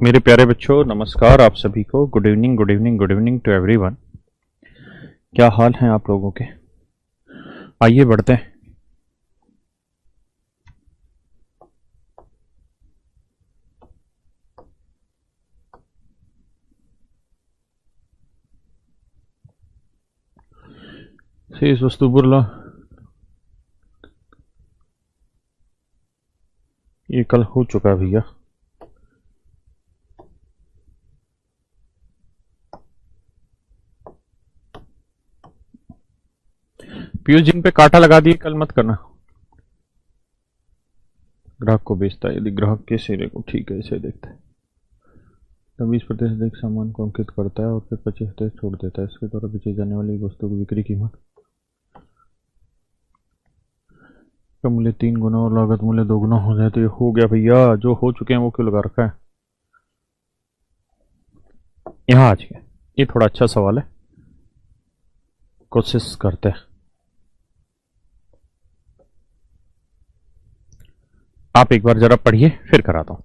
मेरे प्यारे बच्चों, नमस्कार आप सभी को। Good evening, good evening, good evening to everyone. क्या हाल है आप लोगों के? आइए बढ़ते हैं। शेष वस्तु बुरला ये कल हो चुका है भैया। पीयूष जिन पे कांटा लगा दिए कल मत करना। ग्राहक को बेचता है, यदि ग्राहक के सिरे को ठीक है इसे देखते हैं तो 20% एक सामान को अंकित करता है और फिर 25% छोड़ देता है। इसके द्वारा बेची जाने वाली वस्तु की बिक्री कीमत का मूल्य 3 गुना और लागत मूल्य 2 गुना हो जाए तो ये हो गया भैया। जो हो चुके हैं वो क्यों लगा रखा है? यहाँ आ जाइए, ये थोड़ा अच्छा सवाल है, कोशिश करते हैं। आप एक बार जरा पढ़िए फिर कराता हूं।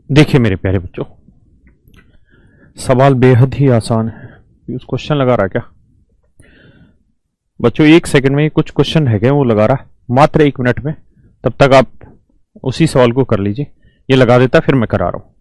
देखिए मेरे प्यारे बच्चों, सवाल बेहद ही आसान है। उस क्वेश्चन लगा रहा है क्या बच्चों? 1 सेकंड में कुछ क्वेश्चन है क्या वो लगा रहा है, मात्र 1 मिनट में। तब तक आप उसी सवाल को कर लीजिए। ये लगा देता फिर मैं करा रहा हूं।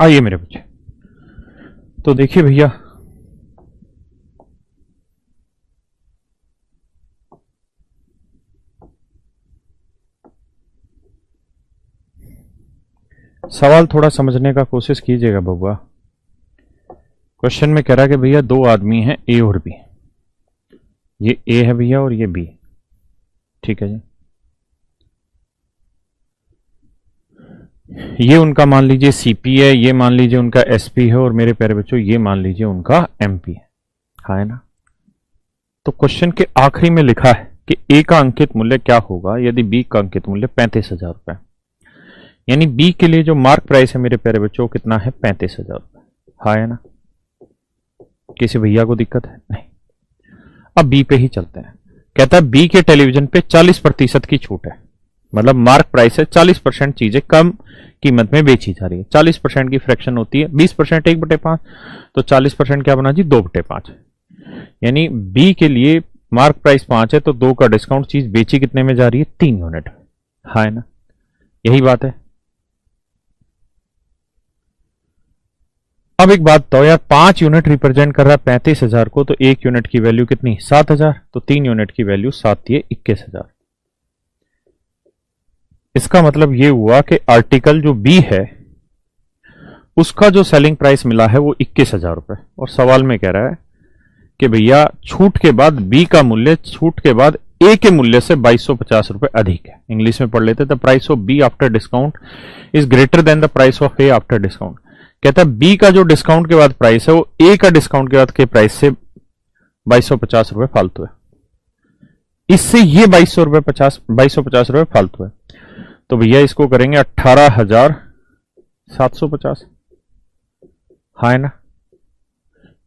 आइए मेरे बच्चे, तो देखिए भैया, सवाल थोड़ा समझने का कोशिश कीजिएगा बबुआ। क्वेश्चन में कह रहा है कि भैया 2 आदमी हैं, ए और बी। ये ए है भैया और ये बी, ठीक है जी। ये उनका मान लीजिए सीपी है, ये मान लीजिए उनका एसपी है, और मेरे प्यारे बच्चों ये मान लीजिए उनका एमपी है। हाँ है ना? तो क्वेश्चन के आखिरी में लिखा है कि ए का अंकित मूल्य क्या होगा यदि बी का अंकित मूल्य 35,000 रुपए। यानी बी के लिए जो मार्क प्राइस है मेरे प्यारे बच्चों कितना है 35,000 रुपए। हाँ है ना, किसी भैया को दिक्कत है नहीं। अब बी पे ही चलते हैं। कहता है बी के टेलीविजन पे 40% की छूट है, मतलब मार्क प्राइस है 40% चीजें कम कीमत में बेची जा रही है। 40% की फ्रैक्शन होती है 20% 1/5, तो 40% क्या बना जी 2/5। यानी बी के लिए मार्क प्राइस 5 है तो 2 का डिस्काउंट, चीज बेची कितने में जा रही है 3 यूनिट। हाँ है ना, यही बात है। अब एक बात तो यार, 5 यूनिट रिप्रेजेंट कर रहा है 35,000 को, तो 1 यूनिट की वैल्यू कितनी 7,000, तो 3 यूनिट की वैल्यू 7 ये 21,000। इसका मतलब ये हुआ कि आर्टिकल जो बी है उसका जो सेलिंग प्राइस मिला है वो 21,000 रुपए, और सवाल में कह रहा है कि भैया छूट के बाद बी का मूल्य छूट के बाद ए के मूल्य से 2250 रुपए अधिक है। इंग्लिश में पढ़ लेते, the price of B after discount is greater than the price of A after discount. कहता है बी का जो डिस्काउंट के बाद प्राइस है वो ए का डिस्काउंट के बाद के प्राइस से 2250 रुपए फालतू है। इससे ये 2250 रुपए फालतू है, तो भैया इसको करेंगे 18,750। हाँ है ना,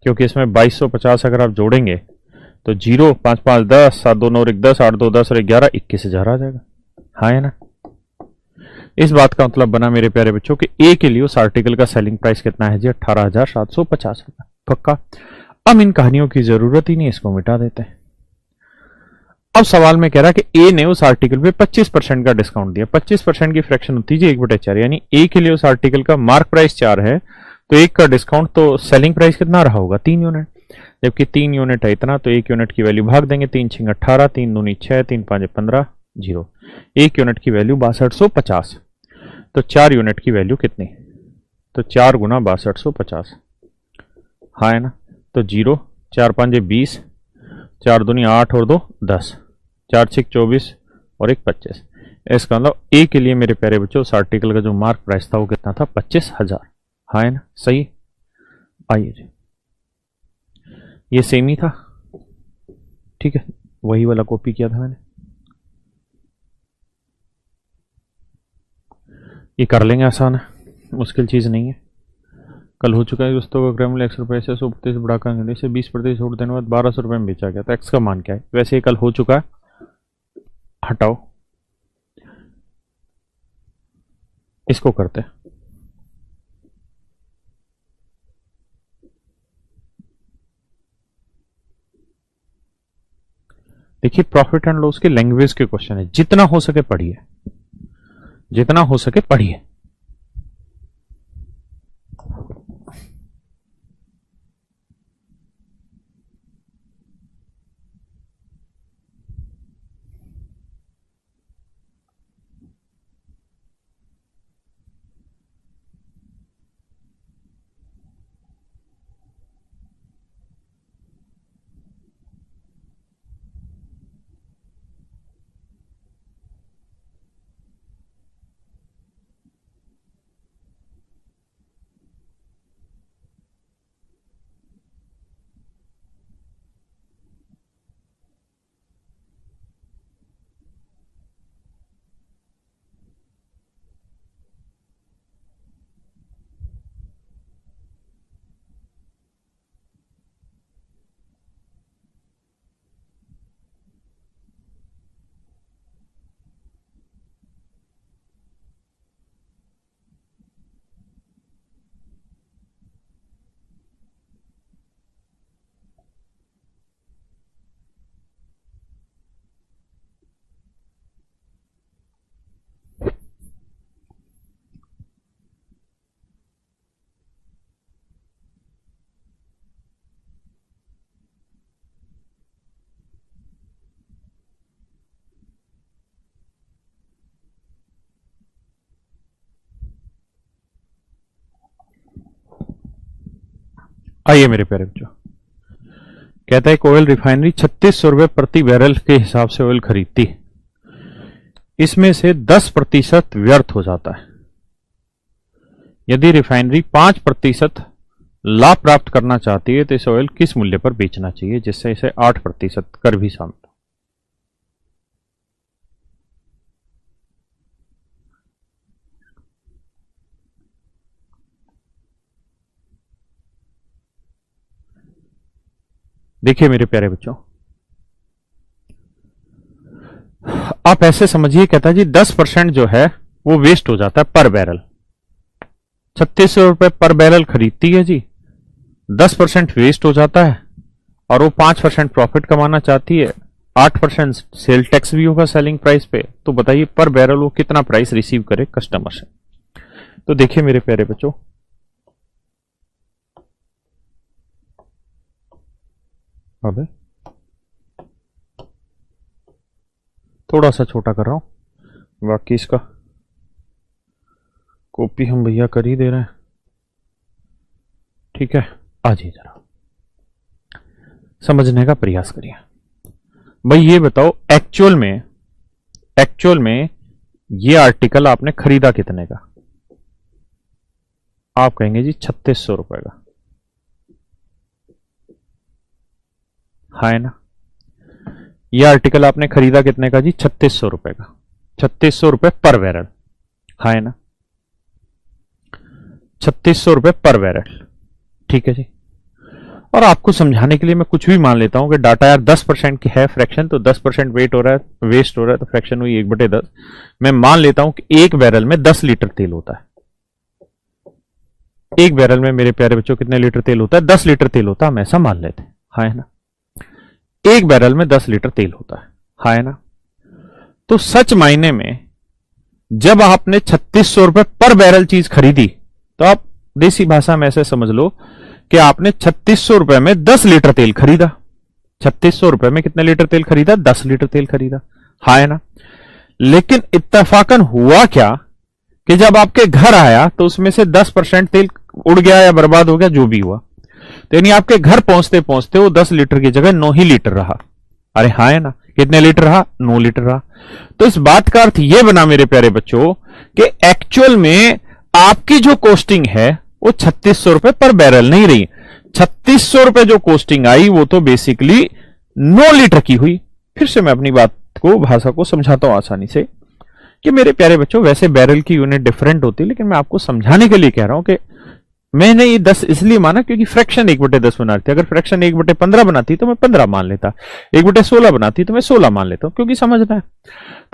क्योंकि इसमें 2250 अगर आप जोड़ेंगे तो 0 5 5 10 7 2 9 1 10 8 2 10 और 11 21,000 आ जाएगा। हाँ है ना, इस बात का मतलब बना मेरे प्यारे बच्चों कि ए के लिए उस आर्टिकल का सेलिंग प्राइस कितना है जी 18,750 रुपए। पक्का। अब इन कहानियों की जरूरत ही नहीं, इसको मिटा देते हैं। अब सवाल में कह रहा है कि ए ने उस आर्टिकल पे 25% का डिस्काउंट दिया। 25% की फ्रैक्शन होती है 1/4, यानी ए के लिए उस आर्टिकल का मार्क प्राइस 4 है तो 1 का डिस्काउंट, तो सेलिंग प्राइस कितना रहा होगा 3 यूनिट। जबकि 3 यूनिट है इतना, तो 1 यूनिट की वैल्यू भाग देंगे, 3 6 18, 3 दूनी 6, 3 5 15, 0। 1 यूनिट की वैल्यू 6250, तो 4 यूनिट की वैल्यू कितनी, तो 4 गुना 6250। हाँ है ना, तो 0 4 5 20, 4 दूनी 8 और 2 10, 4 6 24 और 1 25। इसका मतलब ए के लिए मेरे प्यारे बच्चों उस आर्टिकल का जो मार्क प्राइस था वो कितना था 25,000। हाँ है ना, सही। आइए जी, ये सेम ही था, ठीक है, वही वाला कॉपी किया था मैंने। ये कर लेंगे, आसान है, मुश्किल चीज नहीं है। कल हो चुका है दोस्तों का क्रैमल 100 रुपए से 132 बढ़ाकर से 20% छूट देने के बाद 1200 रुपए में बेचा गया था। एक्स का मान क्या है, वैसे ये कल हो चुका है, हटाओ, इसको करते हैं। देखिए प्रॉफिट एंड लॉस के लैंग्वेज के क्वेश्चन है, जितना हो सके पढ़िए, जितना हो सके पढ़िए। आइए मेरे प्यारे बच्चों, कहता है एक ऑयल रिफाइनरी 3600 रुपए प्रति बैरल के हिसाब से ऑयल खरीदती है, इसमें से 10% व्यर्थ हो जाता है। यदि रिफाइनरी 5% लाभ प्राप्त करना चाहती है तो इसे ऑयल किस मूल्य पर बेचना चाहिए जिससे इसे 8% कर भी शामिल। देखिए मेरे प्यारे बच्चों, आप ऐसे समझिए, कहता है जी 10% जो है वो वेस्ट हो जाता है पर बैरल। 3600 रुपए पर बैरल खरीदती है जी, 10% वेस्ट हो जाता है और वो 5% प्रॉफिट कमाना चाहती है, 8% सेल टैक्स भी होगा सेलिंग प्राइस पे। तो बताइए पर बैरल वो कितना प्राइस रिसीव करे कस्टमर से। तो देखिए मेरे प्यारे बच्चों, अबे थोड़ा सा छोटा कर रहा हूं, बाकी इसका कॉपी हम भैया कर ही दे रहे हैं। ठीक है, आ जाइए जरा समझने का प्रयास करिए। भाई ये बताओ, एक्चुअल में ये आर्टिकल आपने खरीदा कितने का? आप कहेंगे जी 3600 रुपए का, है ना। ये आर्टिकल आपने खरीदा कितने का जी? 3600 रुपए का। 3600 रुपए पर बैरल, है ना। 3600 रुपए पर बैरल, ठीक है जी। और आपको समझाने के लिए मैं कुछ भी मान लेता हूं कि डाटा यार 10% की है फ्रैक्शन, तो 10% वेट हो रहा है, वेस्ट हो रहा है, तो फ्रैक्शन हुई 1/10। मैं मान लेता हूं कि एक बैरल में 10 लीटर तेल होता है। एक बैरल में मेरे प्यारे बच्चों कितने लीटर तेल होता है? 10 लीटर तेल होता है, हम ऐसा मान लेते हैं, है ना। एक बैरल में 10 लीटर तेल होता है ना। तो सच मायने में जब आपने 3600 रुपए पर बैरल चीज खरीदी, तो आप देसी भाषा में ऐसे समझ लो कि आपने 3600 रुपए में 10 लीटर तेल खरीदा। 3600 रुपए में कितने लीटर तेल खरीदा? 10 लीटर तेल खरीदा, है ना। लेकिन इत्तेफाकन हुआ क्या कि जब आपके घर आया तो उसमें से 10% तेल उड़ गया या बर्बाद हो गया, जो भी हुआ। तो यानी आपके घर पहुंचते पहुंचते वो 10 लीटर की जगह 9 ही लीटर रहा। अरे हाँ है ना, कितने लीटर रहा? 9 लीटर रहा। तो इस बात का अर्थ यह बना मेरे प्यारे बच्चों कि एक्चुअल में आपकी जो कॉस्टिंग है वो 3600 रुपए पर बैरल नहीं रही। 3600 रुपए जो कॉस्टिंग आई वो तो बेसिकली 9 लीटर की हुई। फिर से मैं अपनी बात को, भाषा को समझाता हूं आसानी से कि मेरे प्यारे बच्चों, वैसे बैरल की यूनिट डिफरेंट होती है, लेकिन मैं आपको समझाने के लिए कह रहा हूं कि मैंने ये 10 इसलिए माना क्योंकि फ्रैक्शन 1/10 बना रही थी। अगर फ्रैक्शन 1/15 बनाती तो मैं 15 मान लेता, 1/16 बनाती तो मैं 16 मान लेता हूं, क्योंकि समझना है।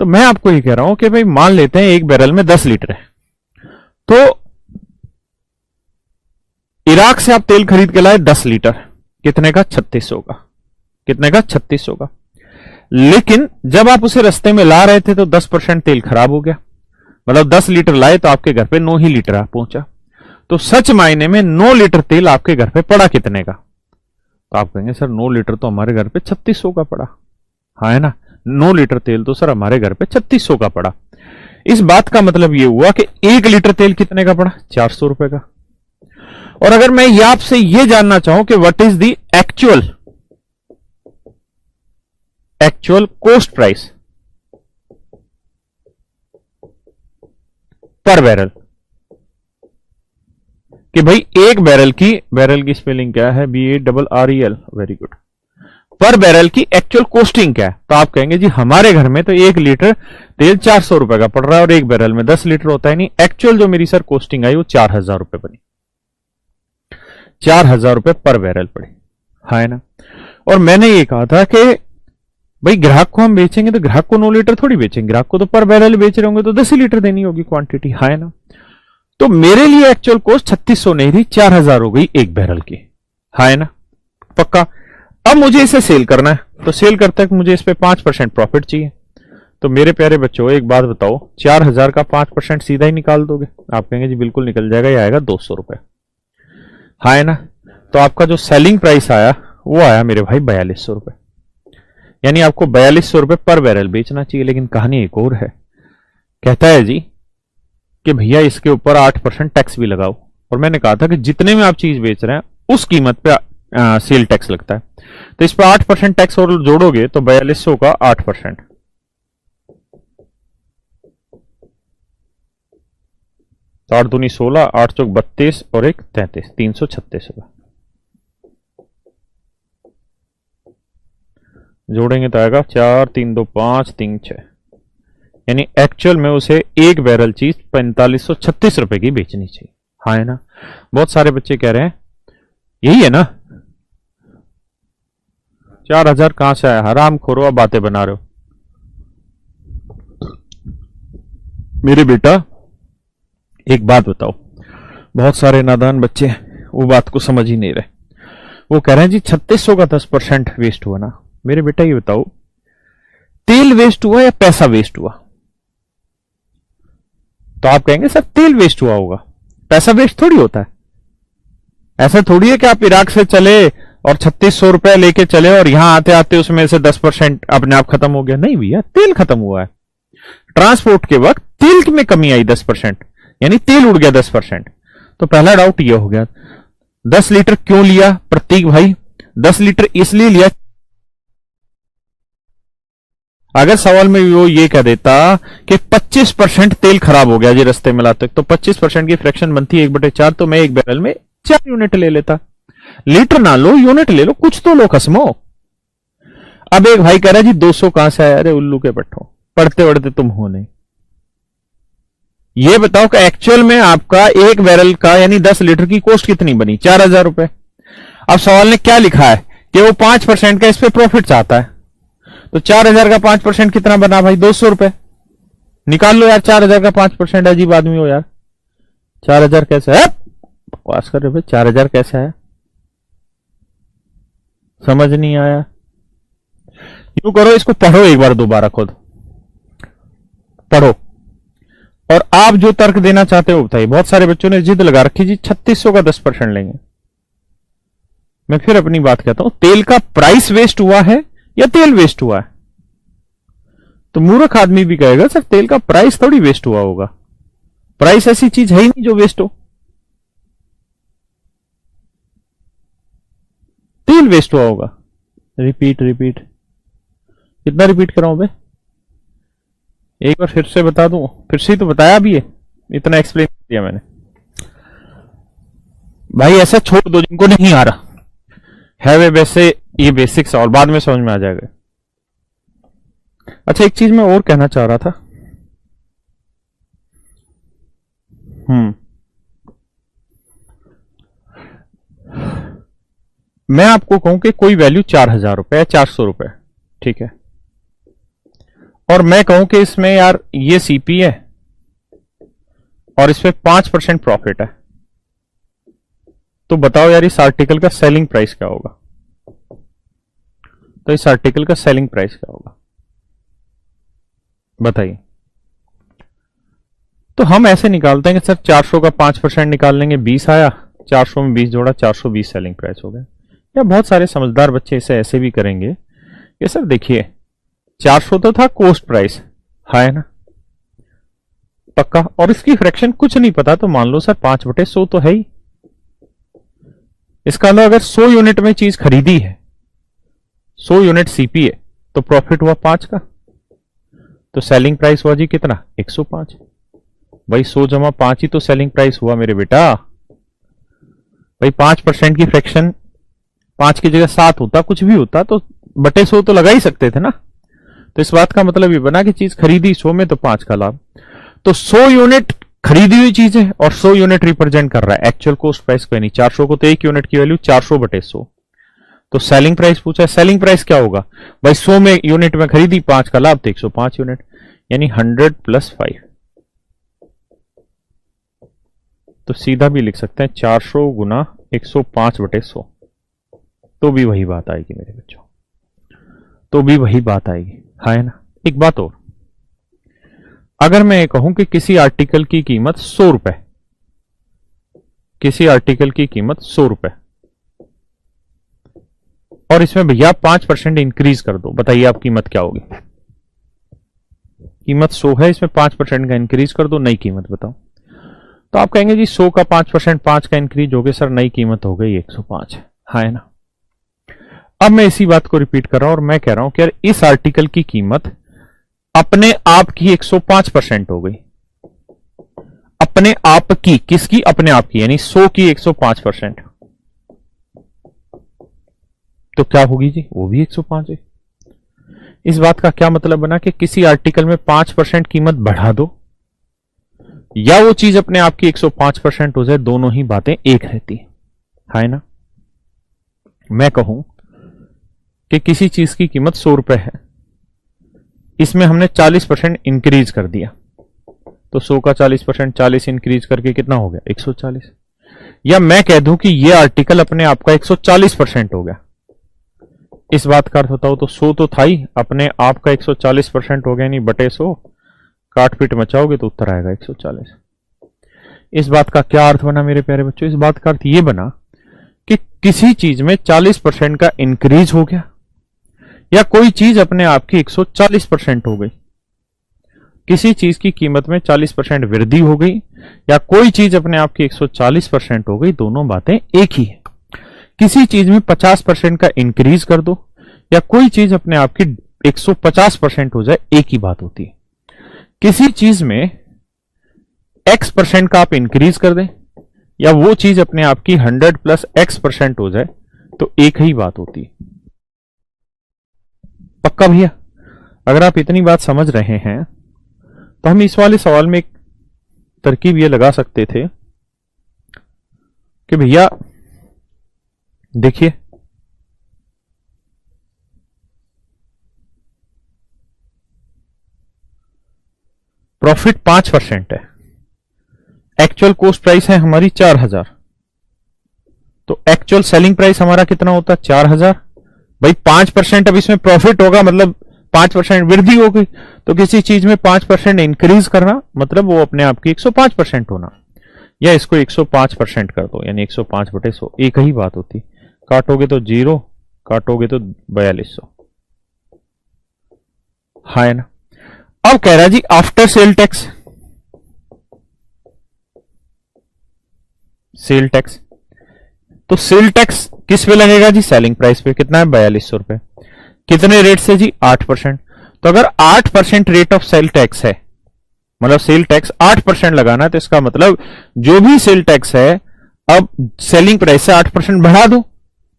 तो मैं आपको ये कह रहा हूं कि भाई मान लेते हैं एक बैरल में 10 लीटर है, तो इराक से आप तेल खरीद के लाए 10 लीटर, कितने का? 3600 का। कितने का? 3600 का। लेकिन जब आप उसे रास्ते में ला रहे थे तो 10% तेल खराब हो गया, मतलब 10 लीटर लाए तो आपके घर पे 9 ही लीटर पहुंचा। तो सच मायने में 9 लीटर तेल आपके घर पे पड़ा कितने का? तो आप कहेंगे सर 9 लीटर तो हमारे घर पे 3600 का पड़ा, है ना। 9 लीटर तेल तो सर हमारे घर पे 3600 का पड़ा। इस बात का मतलब यह हुआ कि 1 लीटर तेल कितने का पड़ा? 400 रुपए का। और अगर मैं ये आपसे यह जानना चाहूं कि what is the actual cost price पर बैरल, कि भाई एक बैरल की स्पेलिंग क्या है? BARREL, very good. पर बैरल की एक्चुअल कॉस्टिंग क्या है? तो आप कहेंगे जी हमारे घर में तो 1 लीटर तेल 400 रुपए का पड़ रहा है और एक बैरल में 10 लीटर होता है। नहीं, एक्चुअल जो मेरी सर कॉस्टिंग आई वो 4000 रुपए बनी। 4000 रुपए पर बैरल पड़े, है ना। और मैंने ये कहा था कि भाई ग्राहक को हम बेचेंगे तो ग्राहक को 9 लीटर थोड़ी बेचेंगे, ग्राहक को तो पर बैरल बेच रहे होंगे तो 10 ही लीटर देनी होगी क्वांटिटी, है ना। तो मेरे लिए एक्चुअल कॉस्ट 3600 नहीं थी, 4000 हो गई एक बैरल की, है ना। पक्का। अब मुझे इसे सेल करना है, तो सेल करते वक्त मुझे इस पे 5% प्रॉफिट चाहिए। तो मेरे प्यारे बच्चों एक बात बताओ, 4000 का 5% सीधा ही निकाल दोगे? आप कहेंगे जी बिल्कुल निकल जाएगा, ये आएगा 200 रुपए, है ना। तो आपका जो सेलिंग प्राइस आया वो आया मेरे भाई 4200 रुपए। यानी आपको 4200 रुपए पर बैरल बेचना चाहिए। लेकिन कहानी एक और है, कहता है जी कि भैया इसके ऊपर 8% टैक्स भी लगाओ। और मैंने कहा था कि जितने में आप चीज बेच रहे हैं उस कीमत पे सेल टैक्स लगता है, तो इस पर 8% टैक्स और जोड़ोगे तो 4200 का 8%, तो 8 दूनी 16, 8 चौक 32 और 1 33, 336 रुपए जोड़ेंगे तो आएगा 4, 3, 2, 5, 3, 6। यानी एक्चुअल में उसे एक बैरल चीज 4536 रुपए की बेचनी चाहिए, हाँ है ना। बहुत सारे बच्चे कह रहे हैं यही है ना, 4,000 कहां से आया? हराम खोरो, अब बातें बना रहे हो मेरे बेटा। एक बात बताओ, बहुत सारे नादान बच्चे वो बात को समझ ही नहीं रहे। वो कह रहे हैं जी 3600 का 10% वेस्ट हुआ ना। मेरे बेटा ये बताओ, तेल वेस्ट हुआ या पैसा वेस्ट हुआ? तो आप कहेंगे सर तेल वेस्ट हुआ होगा, पैसा वेस्ट थोड़ी होता है। ऐसा थोड़ी है कि आप इराक से चले और 3600 रुपए लेके चले और यहां आते आते उसमें से 10% अपने आप खत्म हो गया। नहीं भैया, तेल खत्म हुआ है। ट्रांसपोर्ट के वक्त तेल में कमी आई 10%, यानी तेल उड़ गया 10%। तो पहला डाउट यह हो गया, 10 लीटर क्यों लिया प्रतीक भाई? 10 लीटर इसलिए लिया, अगर सवाल में वो ये कह देता कि 25% तेल खराब हो गया जी रास्ते में लाते, तो 25% की फ्रैक्शन बनती है 1/4, तो मैं एक बैरल में 4 यूनिट ले लेता। लीटर ना लो, यूनिट ले लो, कुछ तो लो खसमो। अब एक भाई कह रहा है जी 200 कहां से आया? अरे उल्लू के पट्टो, पढ़ते पढ़ते तुम हो नहीं। ये बताओ कि एक्चुअल में आपका एक बैरल का यानी 10 लीटर की कॉस्ट कितनी बनी? 4,000 रुपए। अब सवाल ने क्या लिखा है कि वो 5% का इस पे प्रॉफिट चाहता है, तो 4,000 का 5% कितना बना भाई? 200 रुपए। निकाल लो यार, 4,000 का 5%। अजीब आदमी हो यार, 4,000 कैसे है? बकवास कर रहे भाई, 4,000 कैसे है? समझ नहीं आया? यूं करो, इसको पढ़ो एक बार दोबारा, खुद पढ़ो और आप जो तर्क देना चाहते हो बताइए। बहुत सारे बच्चों ने जिद लगा रखी जी 3600 का 10% लेंगे। मैं फिर अपनी बात कहता हूं, तेल का प्राइस वेस्ट हुआ है या तेल वेस्ट हुआ है? तो मूर्ख आदमी भी कहेगा सर तेल का प्राइस थोड़ी वेस्ट हुआ होगा, प्राइस ऐसी चीज है ही नहीं जो वेस्ट हो। तेल वेस्ट हुआ होगा। रिपीट रिपीट, कितना रिपीट कराऊं बे? एक बार फिर से बता दूं, फिर से तो बताया भी है, इतना एक्सप्लेन किया मैंने। भाई ऐसा छोड़ दो जिनको नहीं आ रहा है, वे वैसे ये बेसिक सवाल बाद में समझ में आ जाएगा। अच्छा, एक चीज मैं और कहना चाह रहा था। मैं आपको कहूं कि कोई वैल्यू 4,000 रुपए या 400 रुपए, ठीक है, और मैं कहूं कि इसमें यार ये सीपी है और इसमें 5% प्रॉफिट है, तो बताओ यार इस आर्टिकल का सेलिंग प्राइस क्या होगा? तो इस आर्टिकल का सेलिंग प्राइस क्या होगा बताइए? तो हम ऐसे निकालते हैं कि सर 400 का 5% निकाल लेंगे, 20 आया, 400 में 20 जोड़ा, 420 सेलिंग प्राइस हो गया। या बहुत सारे समझदार बच्चे इसे ऐसे भी करेंगे कि सर देखिए 400 तो था कॉस्ट प्राइस, है ना, पक्का, और इसकी फ्रैक्शन कुछ नहीं पता, तो मान लो सर 5/100 तो है ही। इसका मतलब अगर 100 यूनिट में चीज खरीदी है, 100 यूनिट सीपी है, तो प्रॉफिट हुआ 5 का, तो सेलिंग प्राइस हुआ जी कितना? 105। भाई 100 जमा 5 ही तो सेलिंग प्राइस हुआ मेरे बेटा। भाई 5% की फ्रैक्शन 5 की जगह 7 होता, कुछ भी होता, तो बटे 100 तो लगा ही सकते थे ना। तो इस बात का मतलब ये बना कि चीज खरीदी 100 में तो 5 का लाभ। तो 100 यूनिट खरीदी हुई चीज है और 100 यूनिट रिप्रेजेंट कर रहा है एक्चुअल कॉस्ट प्राइस को, नहीं 400 को, तो एक यूनिट की वैल्यू 400/100। तो सेलिंग प्राइस पूछा है, सेलिंग प्राइस क्या होगा भाई? 100 में यूनिट में खरीदी, 5 का लाभ, तो 105 यूनिट, यानी 100 + 5। तो सीधा भी लिख सकते हैं 400 गुना 105/100, तो भी वही बात आएगी मेरे बच्चों, तो भी वही बात आएगी, है ना। एक बात और, अगर मैं कहूं कि किसी आर्टिकल की कीमत 100 रुपए, किसी आर्टिकल की कीमत 100 रुपए, और इसमें भैया 5% इंक्रीज कर दो, बताइए आप कीमत क्या होगी? कीमत 100 है, इसमें 5% का इंक्रीज कर दो, नई कीमत बताओ। तो आप कहेंगे जी 100 का 5%, 5 का इंक्रीज हो गया सर, नई कीमत हो गई 105, है ना। अब मैं इसी बात को रिपीट कर रहा हूं और मैं कह रहा हूं कि यार इस आर्टिकल की कीमत अपने आप की 105% हो गई, अपने आप की, किसकी? अपने आप की, यानी 100 की 105%, तो क्या होगी जी? वो भी 105 है। इस बात का क्या मतलब बना कि किसी आर्टिकल में 5% कीमत बढ़ा दो या वो चीज अपने आप की 105% हो जाए, दोनों ही बातें एक रहती है ना। मैं कहूं कि किसी चीज की कीमत 100 रुपए है, इसमें हमने 40% इंक्रीज कर दिया, तो 100 का 40%, 40 इंक्रीज करके कितना हो गया 140। या मैं कह दूं कि ये आर्टिकल अपने आप का 140% हो गया, इस बात का अर्थ बताओ, तो 100 तो था ही, अपने आप का 140% हो गया, नहीं बटे 100 काट पीट मचाओगे तो उत्तर आएगा 140। इस बात का क्या अर्थ बना मेरे प्यारे बच्चों? इस बात का अर्थ यह बना कि किसी चीज में 40% का इंक्रीज हो गया, या कोई चीज अपने आप की 140% हो गई, किसी चीज की कीमत में 40% वृद्धि हो गई, या कोई चीज अपने आप की 140% हो गई, दोनों बातें एक ही है। किसी चीज में 50% का इंक्रीज कर दो, या कोई चीज अपने आप की 150% हो जाए, एक ही बात होती है। किसी चीज में x% का आप इंक्रीज कर दें, या वो चीज अपने आप की 100 + x% हो जाए, तो एक ही बात होती है। पक्का भैया? अगर आप इतनी बात समझ रहे हैं तो हम इस वाले सवाल में एक तरकीब ये लगा सकते थे कि भैया देखिए, प्रॉफिट 5% है, एक्चुअल कॉस्ट प्राइस है हमारी 4000, तो एक्चुअल सेलिंग प्राइस हमारा कितना होता है 4000। भाई 5% अब इसमें प्रॉफिट होगा, मतलब 5% वृद्धि हो गई, तो किसी चीज में 5% इंक्रीज करना मतलब वो अपने आप की 105% होना, या इसको 105% कर दो, यानी 105/100, एक ही बात होती। काटोगे तो 0, काटोगे तो 4200, हाँ है ना। अब कह रहा है जी after sale tax, sale tax, तो सेल टैक्स किस पे लगेगा जी? सेलिंग प्राइस पे। कितना है 4200 रुपए। कितने रेट से जी? 8%। तो अगर 8% रेट ऑफ सेल टैक्स है, मतलब सेल टैक्स 8% लगाना है, तो इसका मतलब जो भी सेल टैक्स है, अब सेलिंग प्राइस से 8% बढ़ा दो,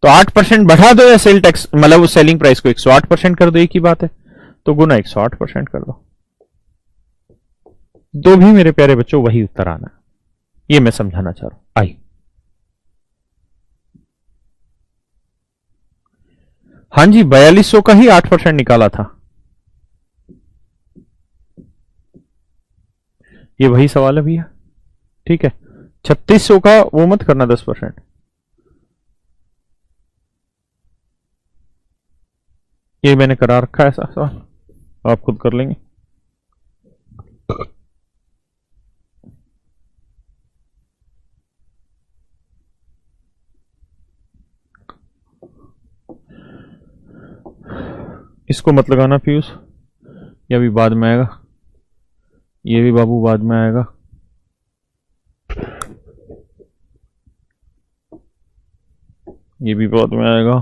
तो 8% बढ़ा दो, या सेल टैक्स मतलब उस सेलिंग प्राइस को 108% कर दो, एक ही बात है, तो गुना 108% कर दो। दो भी मेरे प्यारे बच्चों वही उत्तर आना है, ये मैं समझाना चाह रहा हूं। आई हाँ जी, 4200 का ही 8% निकाला था, ये वही सवाल है भैया, ठीक है। 3600 का वो मत करना 10%, ये मैंने करा रखा है ऐसा सवाल, आप खुद कर लेंगे। इसको मत लगाना पीयूष, ये भी बाद में आएगा, ये भी बाबू बाद में आएगा। ये भी बाद में आएगा।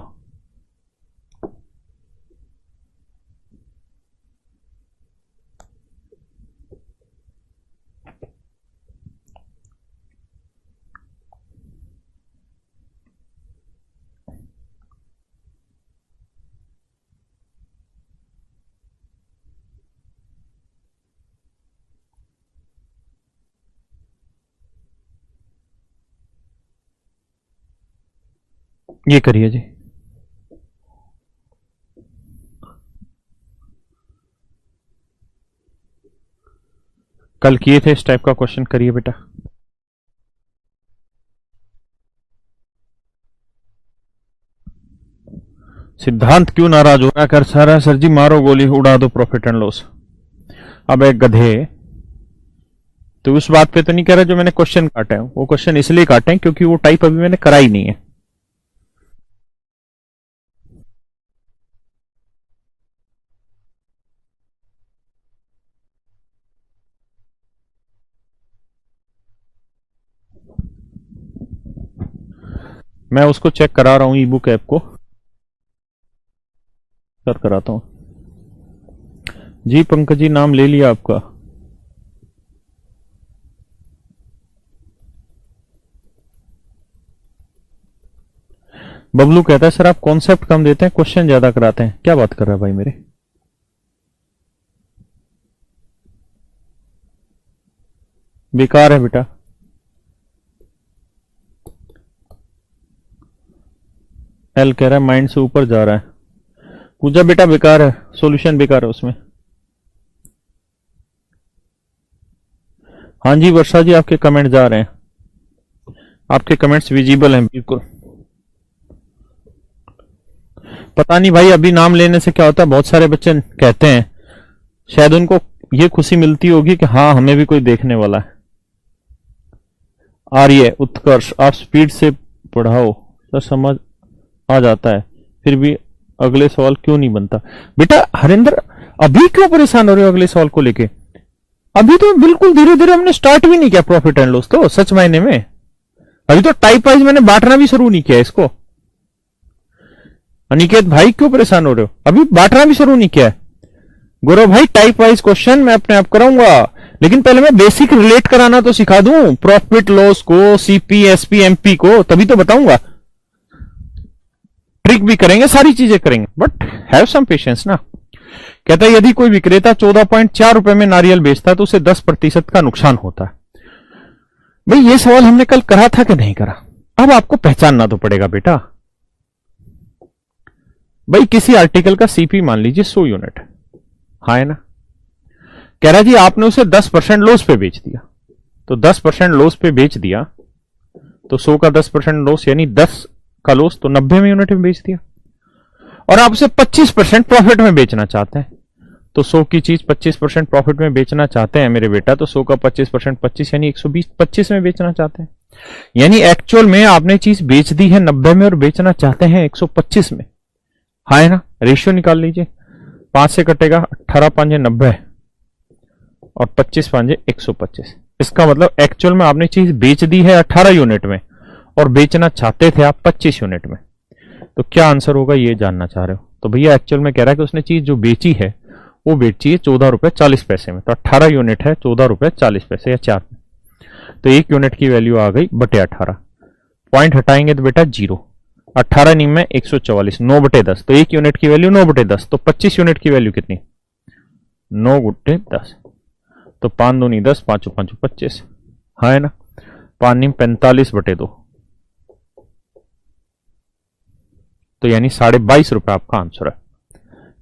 ये करिए जी, कल किए थे इस टाइप का क्वेश्चन, करिए बेटा। सिद्धांत क्यों नाराज हो रहा है? कर सारा सर जी मारो गोली, उड़ा दो प्रॉफिट एंड लॉस। अब एक गधे, तो उस बात पे तो नहीं कह रहा जो मैंने क्वेश्चन काटे हैं, वो क्वेश्चन इसलिए काटे हैं क्योंकि वो टाइप अभी मैंने करा ही नहीं है। मैं उसको चेक करा रहा हूं, ई बुक ऐप को सर कराता हूं। जी पंकज जी, नाम ले लिया आपका। बबलू कहता है सर आप कॉन्सेप्ट कम देते हैं, क्वेश्चन ज्यादा कराते हैं। क्या बात कर रहा है भाई मेरे? बेकार है बेटा। एल कह रहा है माइंड से ऊपर जा रहा है। पूजा बेटा बेकार है, सॉल्यूशन बेकार है उसमें। हाँ जी वर्षा जी, आपके कमेंट जा रहे हैं, आपके कमेंट्स विजिबल हैं बिल्कुल। पता नहीं भाई अभी नाम लेने से क्या होता है, बहुत सारे बच्चे कहते हैं, शायद उनको ये खुशी मिलती होगी कि हाँ हमें भी कोई देखने वाला है। आर्य उत्कर्ष, आप स्पीड से पढ़ाओ सर, समझ आ जाता है, फिर भी अगले सवाल क्यों नहीं बनता। बेटा हरिंदर, अभी क्यों परेशान हो रहे हो अगले सवाल को लेके? अभी तो बिल्कुल धीरे धीरे हमने स्टार्ट भी नहीं किया प्रॉफिट एंड लॉस, तो सच मायने में अभी तो टाइप वाइज मैंने बांटना भी शुरू नहीं किया इसको। अनिकेत भाई क्यों परेशान हो रहे हो, अभी बांटना भी शुरू नहीं किया है। गौरव भाई टाइप वाइज क्वेश्चन मैं अपने आप कराऊंगा, लेकिन पहले मैं बेसिक रिलेट कराना तो सिखा दूं, प्रॉफिट लॉस को, सीपी एसपी एमपी को, तभी तो बताऊंगा। ट्रिक भी करेंगे, सारी चीजें करेंगे, बट हैव सम पेशेंस ना। कहता है यदि कोई विक्रेता 14.4 रुपए में नारियल बेचता है तो उसे 10% का नुकसान होता है। भाई ये सवाल हमने कल करा था कि नहीं करा? अब आपको पहचानना तो पड़ेगा बेटा। भाई किसी आर्टिकल का सीपी मान लीजिए 100 यूनिट, हाँ है ना। कह रहा जी आपने उसे 10% लॉस पे बेच दिया, तो 10% लॉस पे बेच दिया तो 100 का 10% लॉस यानी 10 का लॉस, तो 90 में यूनिट में बेच दिया। और आप उसे 25% प्रॉफिट में बेचना चाहते हैं, तो 100 की चीज 25% प्रॉफिट में बेचना चाहते हैं मेरे बेटा, तो 100 का 25% 25 यानी 120 25 में बेचना चाहते हैं। यानी एक्चुअल में आपने चीज बेच दी है 90 में और बेचना चाहते हैं 125 में, हाँ है ना। रेशियो निकाल लीजिए, 5 से कटेगा 18 5 90 और 25 5 125। इसका मतलब एक्चुअल में आपने चीज बेच दी है 18 यूनिट में और बेचना चाहते थे आप 25 यूनिट में, तो क्या आंसर होगा ये जानना चाह रहे हो। तो भैया एक्चुअल में कह रहा है कि उसने चीज जो बेची है वो बेची है 14 रुपए 40 पैसे में, तो 18 यूनिट है 14 रुपए 40 पैसे या 4 में, तो 1 यूनिट की वैल्यू आ गई बटे 18। पॉइंट हटाएंगे तो बेटा 0, 18 निम में 144, 9 बटे 10, तो 1 यूनिट की वैल्यू 9 बटे 10, तो 25 यूनिट की वैल्यू कितनी, 9 गुटे 10, तो 5 दूनी 10, 5 5 25, हाँ है ना। 5 निम 45 बटे 2, तो यानी 22.5 रुपए आपका आंसर है।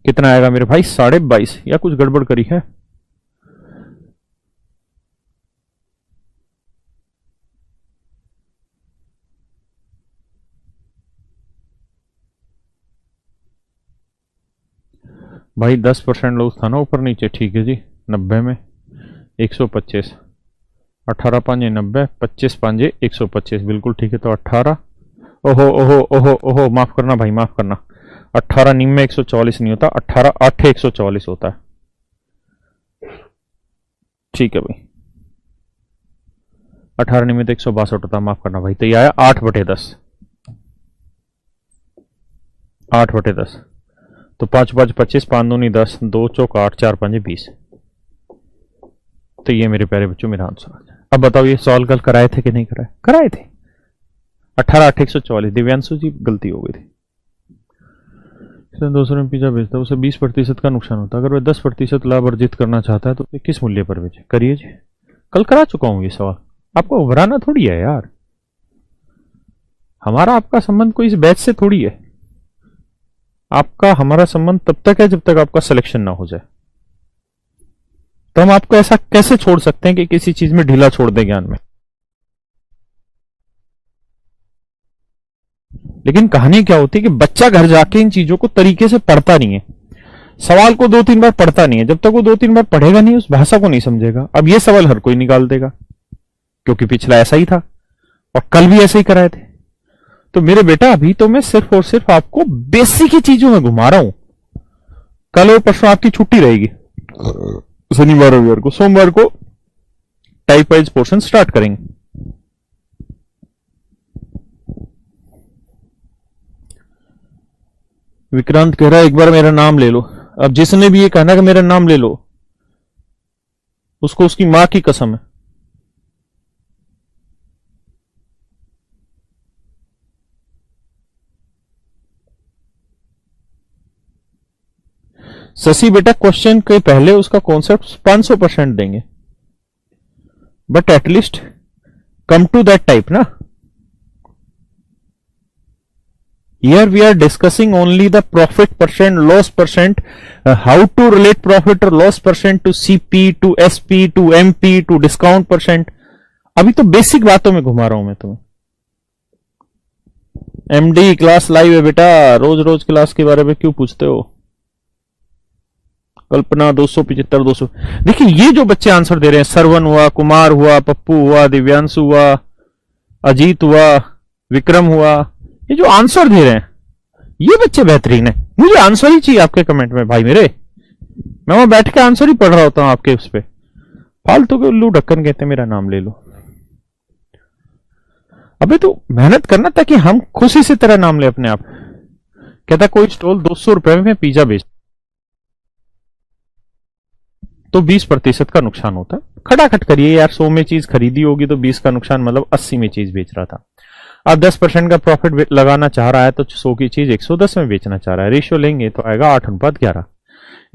कितना आएगा मेरे भाई, 22.5, या कुछ गड़बड़ करी है? भाई 10% लॉस था ना ऊपर नीचे, ठीक है जी। 90 में 125, 18 5 90, 25 5 125, बिल्कुल ठीक है। तो 18, ओहो ओहो ओहो ओहो, माफ करना भाई माफ करना, 18 निम में 144 नहीं होता, 18 8 144 होता है, ठीक है भाई। 18 निम में तो 162 होता, माफ करना भाई। तो ये आया 8 बटे 10, 8 बटे 10, तो 5 5 25, 5 दूनी 10, 2 चौक 8, 4 5 20, तो ये मेरे प्यारे बच्चों मेरा आंसर आ जाए। अब बताओ ये सवाल कल कराए थे कि नहीं कराए? कराए थे। 18 8 144, दिव्यांशु जी गलती हो गई थी। दूसरे में पिज्जा बेचता है उसे 20% का नुकसान होता है, अगर वह 10% लाभ अर्जित करना चाहता है तो किस मूल्य पर बेचे? करिए जी, कल करा चुका हूं ये सवाल, आपको उभराना थोड़ी है यार। हमारा आपका संबंध कोई इस बैच से थोड़ी है, आपका हमारा संबंध तब तक है जब तक आपका सिलेक्शन ना हो जाए। तो हम आपको ऐसा कैसे छोड़ सकते हैं कि किसी चीज में ढीला छोड़ दे ज्ञान में। लेकिन कहानी क्या होती है कि बच्चा घर जाके इन चीजों को तरीके से पढ़ता नहीं है, सवाल को 2-3 बार पढ़ता नहीं है। जब तक वो 2-3 बार पढ़ेगा नहीं उस भाषा को नहीं समझेगा। अब ये सवाल हर कोई निकाल देगा क्योंकि पिछला ऐसा ही था और कल भी ऐसे ही कराए थे। तो मेरे बेटा अभी तो मैं सिर्फ और सिर्फ आपको बेसिक ही चीजों में घुमा रहा हूं। कल और परसों आपकी छुट्टी रहेगी, शनिवार रविवार को, सोमवार को टाइप वाइज पोर्शन स्टार्ट करेंगे। विक्रांत कह रहा है एक बार मेरा नाम ले लो। अब जिसने भी ये कहना कि मेरा नाम ले लो उसको उसकी मां की कसम है। शशि बेटा क्वेश्चन के पहले उसका कॉन्सेप्ट 500% देंगे, but at least come to that type ना। Here we are discussing only the profit percent, loss percent, how to relate profit or loss percent to CP, to SP, to MP, to discount percent. अभी तो basic बातों में घुमा रहा हूं मैं तुम्हें। एमडी क्लास लाइव है बेटा, रोज रोज क्लास के बारे में क्यों पूछते हो? कल्पना 275 200। देखिए ये जो बच्चे आंसर दे रहे हैं, सरवन हुआ, कुमार हुआ, पप्पू हुआ, दिव्यांशु हुआ, अजीत हुआ, विक्रम हुआ, ये जो आंसर दे रहे हैं ये बच्चे बेहतरीन है। मुझे आंसर ही चाहिए आपके कमेंट में भाई मेरे। मैं वहां बैठ के आंसर ही पढ़ रहा होता हूं आपके उस पर। फालतू के उल्लू ढक्कन कहते हैं, मेरा नाम ले लो। अबे तो मेहनत करना ताकि हम खुशी से तेरा नाम ले अपने आप। कहता कोई स्टॉल 200 रुपए में पिज्जा बेच तो 20% का नुकसान होता है। खटाखट करिए यार, 100 में चीज खरीदी होगी तो 20 का नुकसान, मतलब 80 में चीज बेच रहा था। अब 10% का प्रॉफिट लगाना चाह रहा है तो 100 की चीज 110 में बेचना चाह रहा है। रेशियो लेंगे तो आएगा 8:11।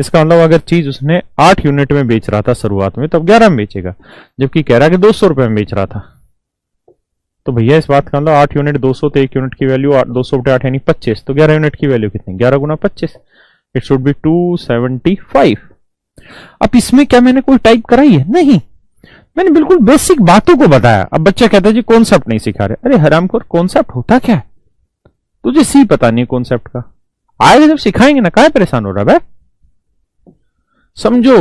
इसका मतलब अगर चीज उसने 8 यूनिट में बेच रहा था शुरुआत में, तब 11 में बेचेगा, जबकि कह रहा है कि 200 रुपए में बेच रहा था। तो भैया इस बात का मतलब 8 यूनिट 200, तो 1 यूनिट की वैल्यू 200/8 यानी 25। तो 11 यूनिट की वैल्यू कितनी? 11 गुना 25, इट शुड बी 275। अब इसमें क्या मैंने कोई टाइप कराई है? नहीं, मैंने बिल्कुल बेसिक बातों को बताया। अब बच्चा कहता है जी कॉन्सेप्ट नहीं सिखा रहे। अरे हरामखोर, कॉन्सेप्ट होता क्या है? तुझे सी पता नहीं कॉन्सेप्ट का। आएगा जब सिखाएंगे ना, काहे परेशान हो रहा है? समझो।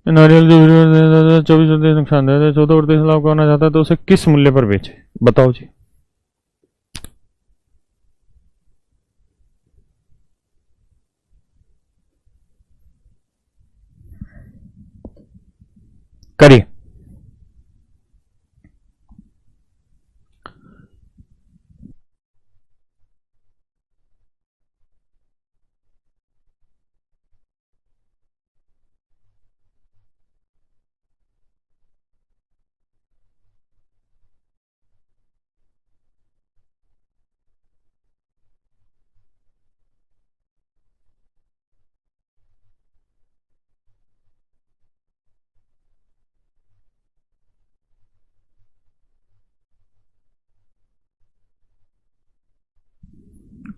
नारियल जो 24% नुकसान दे 14% लाभ कमाना चाहता है तो उसे किस मूल्य पर बेचे? बताओ जी। करिए।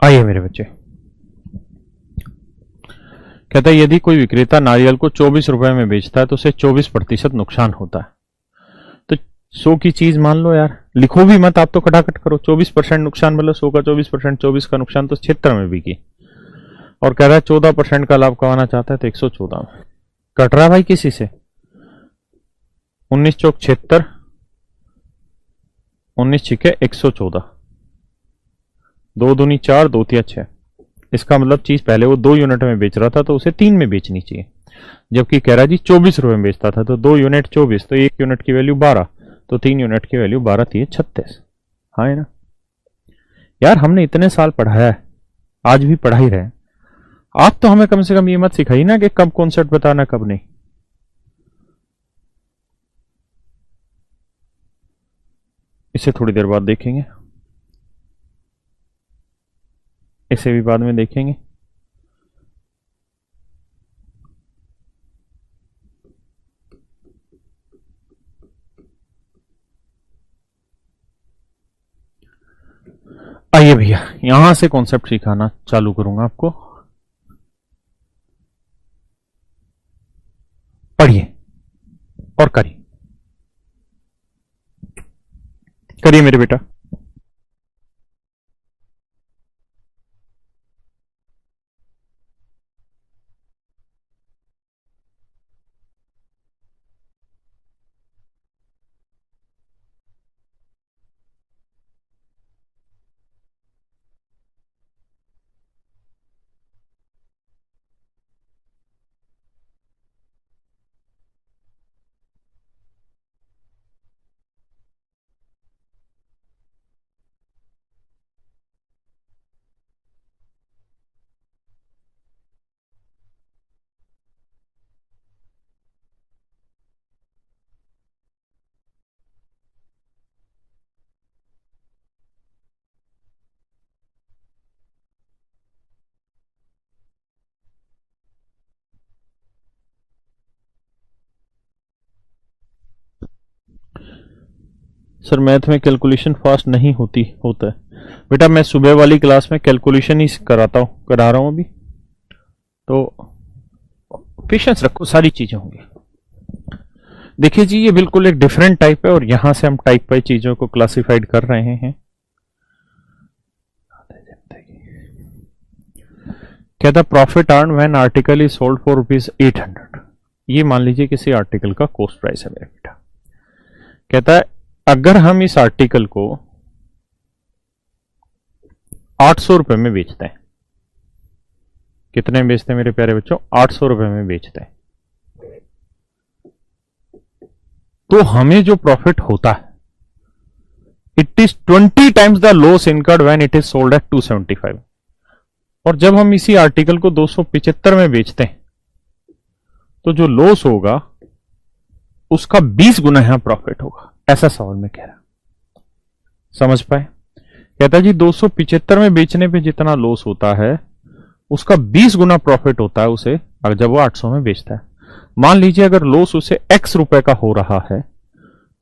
आइए मेरे बच्चे। कहता है यदि कोई विक्रेता नारियल को 24 रुपए में बेचता है तो उसे 24% नुकसान होता है। तो 100 की चीज मान लो यार, लिखो भी मत आप तो खटाखट करो। 24% नुकसान मतलब 100 का 24%, 24 का नुकसान तो 76 में बिकी। और कह रहा है 14% का लाभ कमाना चाहता है तो 114 में। कट रहा है भाई किसी से? 19 चौक 76, 19 छिके 114, 2 दूनी 4, 2 तिया 6। इसका मतलब चीज पहले वो 2 यूनिट में बेच रहा था तो उसे 3 में बेचनी चाहिए, जबकि कह रहा है जी 24 रुपए में बेचता था। तो 2 यूनिट 24, तो 1 यूनिट की वैल्यू 12, तो 3 यूनिट की वैल्यू 12 3 36। हाँ है ना यार, हमने इतने साल पढ़ाया है, आज भी पढ़ा ही रहे। आप तो हमें कम से कम ये मत सिखाई ना कि कब कॉन्सेप्ट बताना कब नहीं। इसे थोड़ी देर बाद देखेंगे, इसे भी बाद में देखेंगे। आइए भैया, यहां से कॉन्सेप्ट सिखाना चालू करूंगा आपको। पढ़िए और करिए। करिए मेरे बेटा। सर मैथ में कैलकुलेशन फास्ट नहीं होता है, बेटा मैं सुबह वाली क्लास में कैलकुलेशन ही करा रहा हूं अभी, तो पेशेंस रखो, सारी चीजें होंगी। देखिए जी, ये बिल्कुल एक डिफरेंट टाइप है और यहां से हम टाइप बाई चीजों को क्लासिफाइड कर रहे हैं। कहता profit earn when article is sold for ₹800। ये मान लीजिए किसी आर्टिकल का कॉस्ट प्राइस है मेरे बेटा। कहता है अगर हम इस आर्टिकल को 800 रुपए में बेचते हैं, कितने में बेचते हैं मेरे प्यारे बच्चों? 800 रुपए में बेचते हैं, तो हमें जो प्रॉफिट होता है it is 20 times the loss incurred when it is sold at 275। और जब हम इसी आर्टिकल को 275 में बेचते हैं तो जो लॉस होगा उसका 20 गुना यहां प्रॉफिट होगा, ऐसा सवाल में कह रहा। समझ पाए? कहता जी 275 में बेचने पे जितना लॉस होता है उसका 20 गुना प्रॉफिट होता है उसे जब वो 800 में बेचता है। मान लीजिए अगर लॉस उसे x रुपए का हो रहा है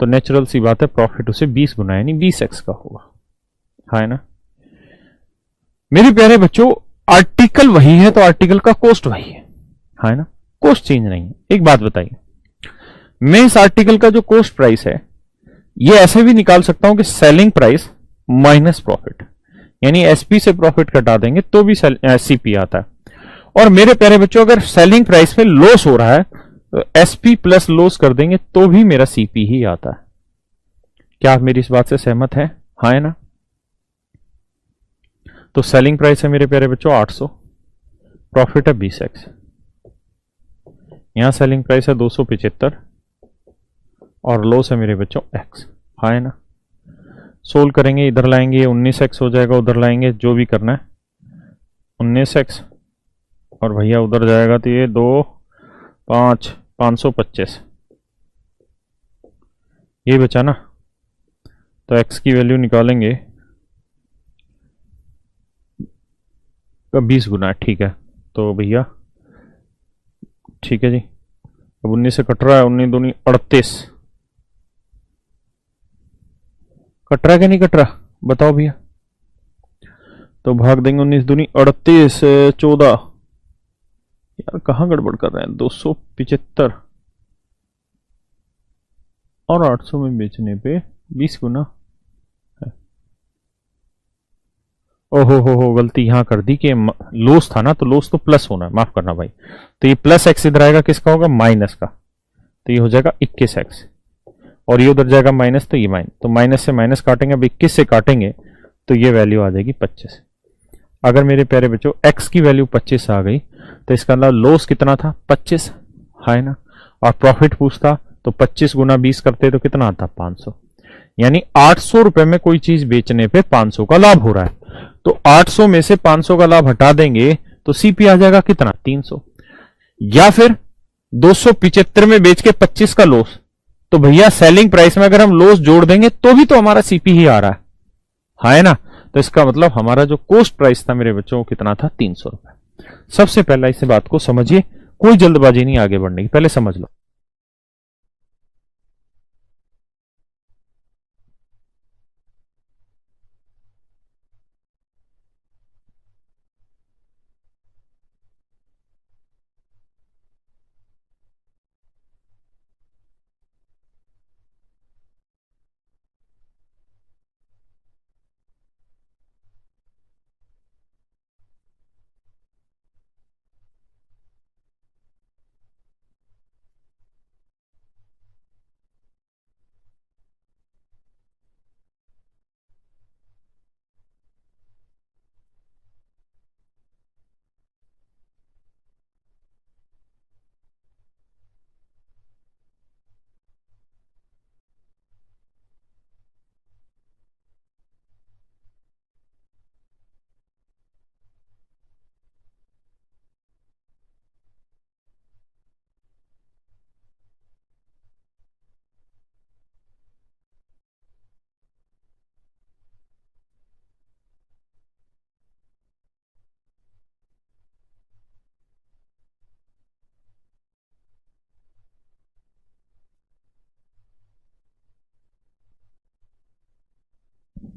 तो नेचुरल सी बात है प्रॉफिट उसे 20 गुना यानी 20x का होगा, है ना मेरे प्यारे बच्चों? आर्टिकल वही है तो आर्टिकल का कॉस्ट वही है ना, कॉस्ट चेंज नहीं है। एक बात बताइए, मैं इस आर्टिकल का जो कॉस्ट प्राइस है ये ऐसे भी निकाल सकता हूं कि सेलिंग प्राइस माइनस प्रॉफिट, यानी एसपी से प्रॉफिट घटा देंगे तो भी सीपी आता है। और मेरे प्यारे बच्चों अगर सेलिंग प्राइस पे लॉस हो रहा है तो एसपी प्लस लॉस कर देंगे तो भी मेरा सीपी ही आता है। क्या आप मेरी इस बात से सहमत हैं? हाँ है ना? तो सेलिंग प्राइस है मेरे प्यारे बच्चों 800, प्रॉफिट है 20x, यहां सेलिंग प्राइस है 275 और लॉस है मेरे बच्चों x, हाँ है ना? सोल्व करेंगे, इधर लाएंगे 19x हो जाएगा, उधर लाएंगे जो भी करना है 19x, और भैया उधर जाएगा तो ये 2 5 525 ये बचा ना। तो x की वैल्यू निकालेंगे का 20 गुना, ठीक है। तो भैया ठीक है जी, अब 19 से कट रहा है, 19 दूनी 38, कट रहा कि नहीं कट रहा बताओ भैया? तो भाग देंगे 19 दूनी 38 14, यार कहां गड़बड़ कर रहे हैं? 275 और 800 में बेचने पे 20 गुना है। ओहो हो गलती यहां कर दी कि लॉस था ना, तो लॉस तो प्लस होना है, माफ करना भाई। तो ये प्लस एक्स इधर आएगा, किसका होगा? माइनस का, तो ये हो जाएगा 21x, और ये उधर जाएगा माइनस, तो ये माइनस, तो माइनस से माइनस काटेंगे, अब 21 से काटेंगे तो ये वैल्यू आ जाएगी 25। अगर मेरे प्यारे बच्चों x की वैल्यू 25 आ गई तो इसका मतलब लॉस कितना था? 25, है ना? और प्रॉफिट पूछता तो 25 गुना 20 करते तो कितना आता? 500, यानी 800 रुपए में कोई चीज बेचने पे 500 का लाभ हो रहा है। तो 800 में से 500 का लाभ हटा देंगे तो सीपी आ जाएगा कितना? 300। या फिर 275 में बेच के 25 का लॉस, तो भैया सेलिंग प्राइस में अगर हम लॉस जोड़ देंगे तो भी तो हमारा सीपी ही आ रहा है ना? तो इसका मतलब हमारा जो कॉस्ट प्राइस था मेरे बच्चों कितना था? 300 रुपए। सबसे पहला इस बात को समझिए, कोई जल्दबाजी नहीं आगे बढ़ने की, पहले समझ लो।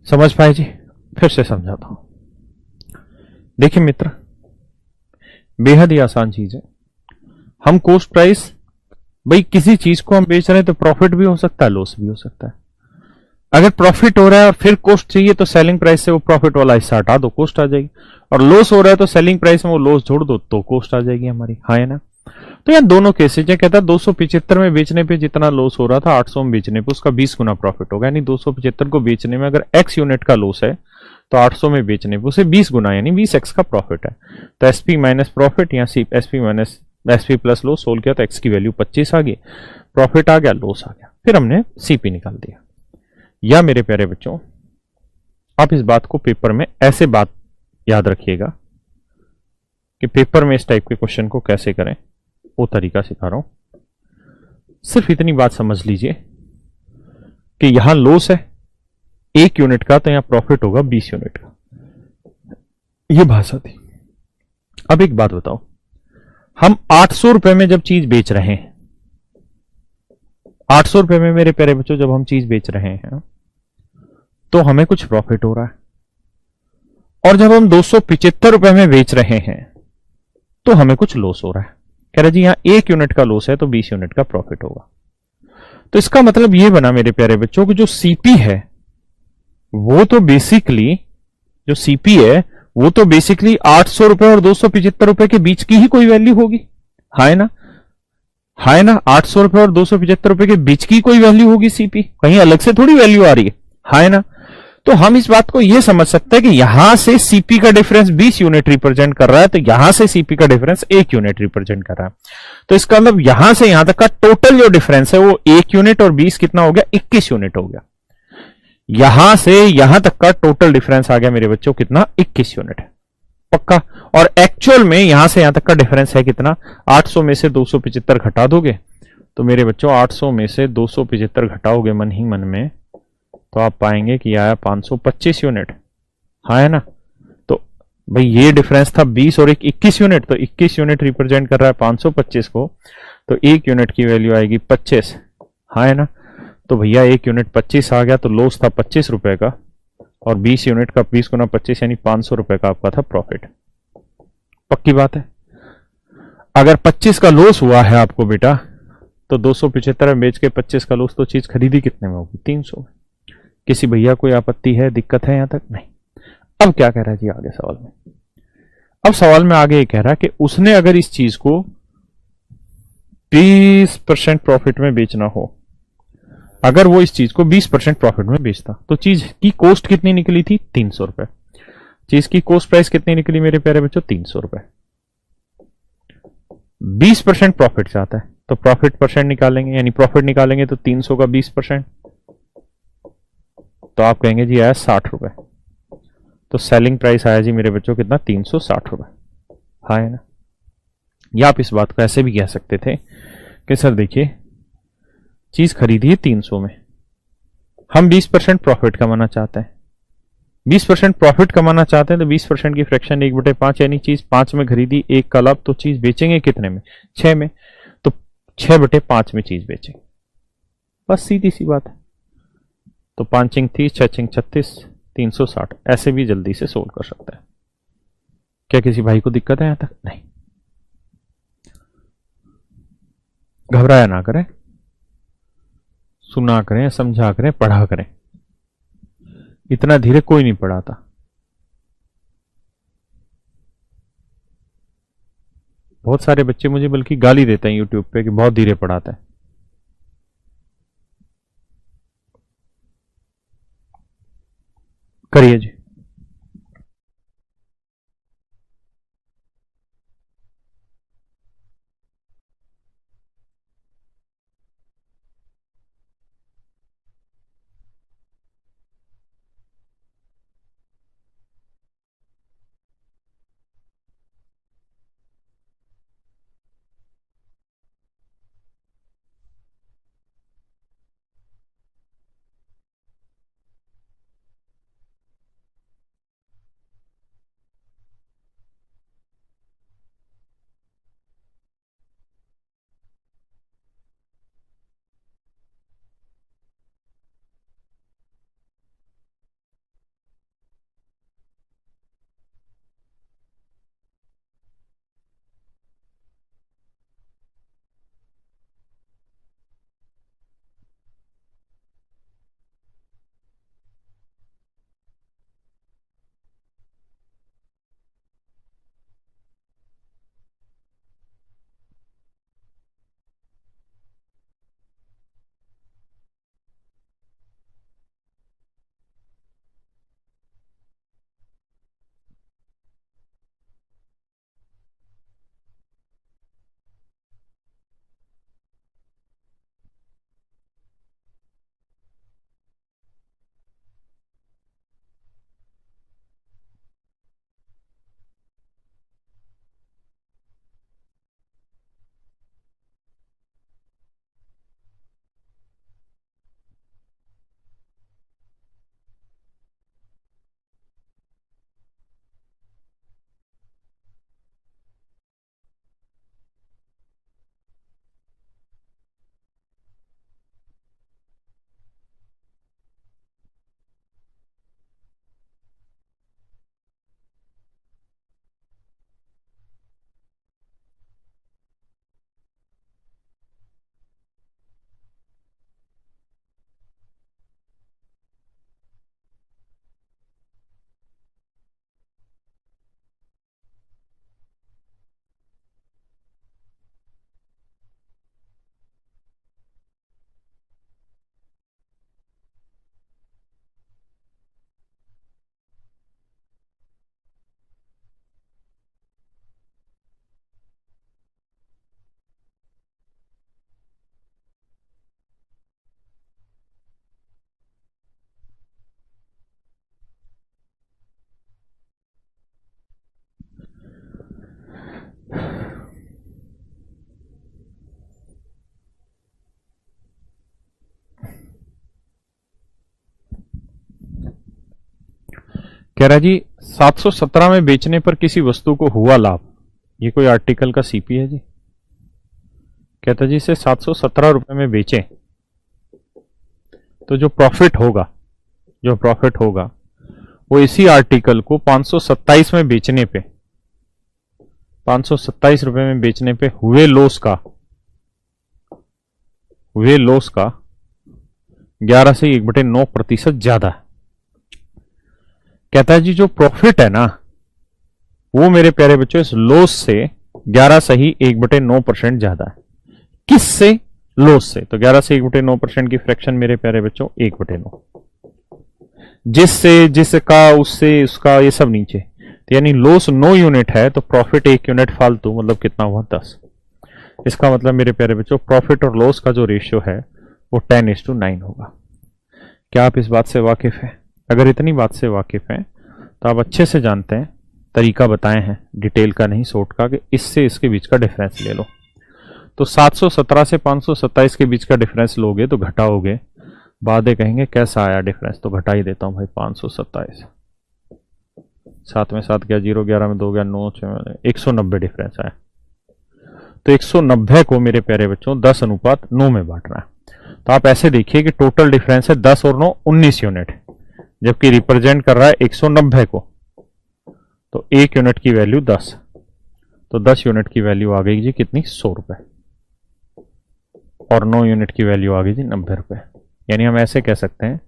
समझ पाए जी? फिर से समझाता हूं। देखिए मित्र, बेहद ही आसान चीज है। हम कोस्ट प्राइस, भाई किसी चीज को हम बेच रहे हैं तो प्रॉफिट भी हो सकता है, लॉस भी हो सकता है। अगर प्रॉफिट हो रहा है और फिर कोस्ट चाहिए तो सेलिंग प्राइस से वो प्रॉफिट वाला हिस्सा हटा दो, कोस्ट आ जाएगी। और लॉस हो रहा है तो सेलिंग प्राइस में वो लॉस जोड़ दो तो कोस्ट आ जाएगी हमारी, हाँ है ना। तो यहाँ दोनों केसेज है, कहता है 275 में बेचने पे जितना लॉस हो रहा था 800 में बेचने पे उसका 20 गुना प्रॉफिट होगा। यानी 275 को बेचने में अगर x यूनिट का लॉस है तो 800 में बेचने पे उसे 20 गुना यानी 20x का प्रॉफिट है। तो एसपी माइनस प्रॉफिट, यहाँ सी SP minus SP plus loss solve किया तो x की वैल्यू 25 आ गई, प्रॉफिट आ गया, लॉस आ गया, फिर हमने सीपी निकाल दिया। या मेरे प्यारे बच्चों, आप इस बात को पेपर में ऐसे बात याद रखिएगा कि पेपर में इस टाइप के क्वेश्चन को कैसे करें, वो तरीका सिखा रहा हूं। सिर्फ इतनी बात समझ लीजिए कि यहां लॉस है 1 यूनिट का तो यहां प्रॉफिट होगा 20 यूनिट का, यह भाषा थी। अब एक बात बताओ, हम 800 रुपए में जब चीज बेच रहे हैं, 800 रुपए में मेरे प्यारे बच्चों जब हम चीज बेच रहे हैं तो हमें कुछ प्रॉफिट हो रहा है, और जब हम 275 रुपए में बेच रहे हैं तो हमें कुछ लॉस हो रहा है। कह रहे जी यहां 1 यूनिट का लॉस है तो 20 यूनिट का प्रॉफिट होगा। तो इसका मतलब यह बना मेरे प्यारे बच्चों कि जो सीपी है वो तो बेसिकली, जो सीपी है वो तो बेसिकली 800 रुपए और 275 रुपए के बीच की ही कोई वैल्यू होगी, है ना, है ना। 800 रुपए और 275 रुपए के बीच की कोई वैल्यू होगी सीपी, कहीं अलग से थोड़ी वैल्यू आ रही है ना। तो हम इस बात को यह समझ सकते हैं कि यहां से सीपी का डिफरेंस 20 यूनिट रिप्रेजेंट कर रहा है, तो यहां से सीपी का डिफरेंस 1 यूनिट रिप्रेजेंट कर रहा है। तो इसका मतलब यहां से यहां तक का टोटल जो डिफरेंस है वो 1 यूनिट और 20 कितना हो गया, 21 यूनिट हो गया। यहां से यहां तक का टोटल डिफरेंस आ गया मेरे बच्चों कितना, 21 यूनिट है, पक्का। और एक्चुअल में यहां से यहां तक का डिफरेंस है कितना, 800 में से 275 घटा दोगे तो मेरे बच्चों 800 में से 275 घटाओगे मन ही मन में तो आप पाएंगे कि आया 525 यूनिट, हाँ है ना। तो भाई ये डिफरेंस था 20 और एक 21 यूनिट, तो 21 यूनिट रिप्रेजेंट कर रहा है 525 को, तो 1 यूनिट की वैल्यू आएगी 25, हाँ है ना। तो भैया 1 यूनिट 25 आ गया, तो लॉस था 25 रुपए का, और 20 यूनिट का 20 गुना 25 यानी 500 रुपए का आपका था प्रॉफिट। पक्की बात है। अगर 25 का लॉस हुआ है आपको बेटा, तो 275 में बेच के 25 का लॉस, तो चीज खरीदी कितने में होगी, 300 में। किसी भैया कोई आपत्ति है, दिक्कत है यहां तक, नहीं। अब क्या कह रहा है जी आगे सवाल में, अब सवाल में आगे ये कह रहा है कि उसने अगर इस चीज को 20% प्रॉफिट में बेचना हो, अगर वो इस चीज को 20% प्रॉफिट में बेचता तो चीज की कॉस्ट कितनी निकली थी, 300 रुपए। चीज की कॉस्ट प्राइस कितनी निकली मेरे प्यारे बच्चों, 300 रुपए। 20% प्रॉफिट चाहता है तो प्रॉफिट परसेंट निकालेंगे, यानी प्रॉफिट निकालेंगे तो 300 का 20%, तो आप कहेंगे जी आया 60 रुपए। तो सेलिंग प्राइस आया जी मेरे बच्चों कितना, 360 रुपए, हाँ है ना। या आप इस बात को ऐसे भी कह सकते थे कि सर देखिए चीज खरीदी है 300 में, हम 20% प्रॉफिट कमाना चाहते हैं, 20% प्रॉफिट कमाना चाहते हैं तो 20% की फ्रैक्शन 1/5, यानी चीज 5 में खरीदी, 1 का लाभ, तो चीज बेचेंगे कितने में, 6 में, तो 6/5 में चीज बेचेंगे, बस सीधी सी बात है। तो 5 चिंग 30, 6 चिंग 36, 360, ऐसे भी जल्दी से सोल्व कर सकते हैं। क्या किसी भाई को दिक्कत है यहां तक, नहीं। घबराया ना करें, सुना करें, समझा करें, पढ़ा करें, इतना धीरे कोई नहीं पढ़ाता। बहुत सारे बच्चे मुझे बल्कि गाली देते हैं यूट्यूब पे कि बहुत धीरे पढ़ाता है। करिए जी। कह रहा जी 717 में बेचने पर किसी वस्तु को हुआ लाभ। ये कोई आर्टिकल का सीपी है जी। कहता जी इसे 717 रुपए में बेचें तो जो प्रॉफिट होगा वो इसी आर्टिकल को 527 में बेचने पे 527 रुपए में बेचने पे हुए लॉस का 11 से 1/9% ज्यादा है। कहता है जी जो प्रॉफिट है ना वो मेरे प्यारे बच्चों इस लॉस से 11 से ही 1/9% ज्यादा है। किससे? लॉस से। तो 11 से 1/9% की फ्रैक्शन मेरे प्यारे बच्चों 1/9। जिससे, जिसका, उससे, उसका, ये सब नीचे। तो यानी लॉस 9 यूनिट है तो प्रॉफिट 1 यूनिट फालतू, मतलब कितना हुआ 10। इसका मतलब मेरे प्यारे बच्चों प्रॉफिट और लॉस का जो रेशियो है वो 10:9 होगा। क्या आप इस बात से वाकिफ हैं? अगर इतनी बात से वाकिफ हैं तो आप अच्छे से जानते हैं, तरीका बताए हैं डिटेल का नहीं शॉर्ट का, कि इससे इसके बीच का डिफरेंस ले लो। तो 717 से 527 के बीच का डिफरेंस लोगे तो घटाओगे, बाद कहेंगे कैसा आया डिफरेंस, तो घटा ही देता हूं भाई 527। 7 में 7 गया 0, 11 में 2 गया 9, 190 डिफरेंस आया। तो 190 को मेरे प्यारे बच्चों 10:9 में बांटना है। तो आप ऐसे देखिए कि टोटल डिफरेंस है 10 और 9 19 यूनिट, जबकि रिप्रेजेंट कर रहा है 190 को। तो 1 यूनिट की वैल्यू 10, तो 10 यूनिट की वैल्यू आ गई जी कितनी, 100 रुपए। और 9 यूनिट की वैल्यू आ गई जी 90 रुपए। यानी हम ऐसे कह सकते हैं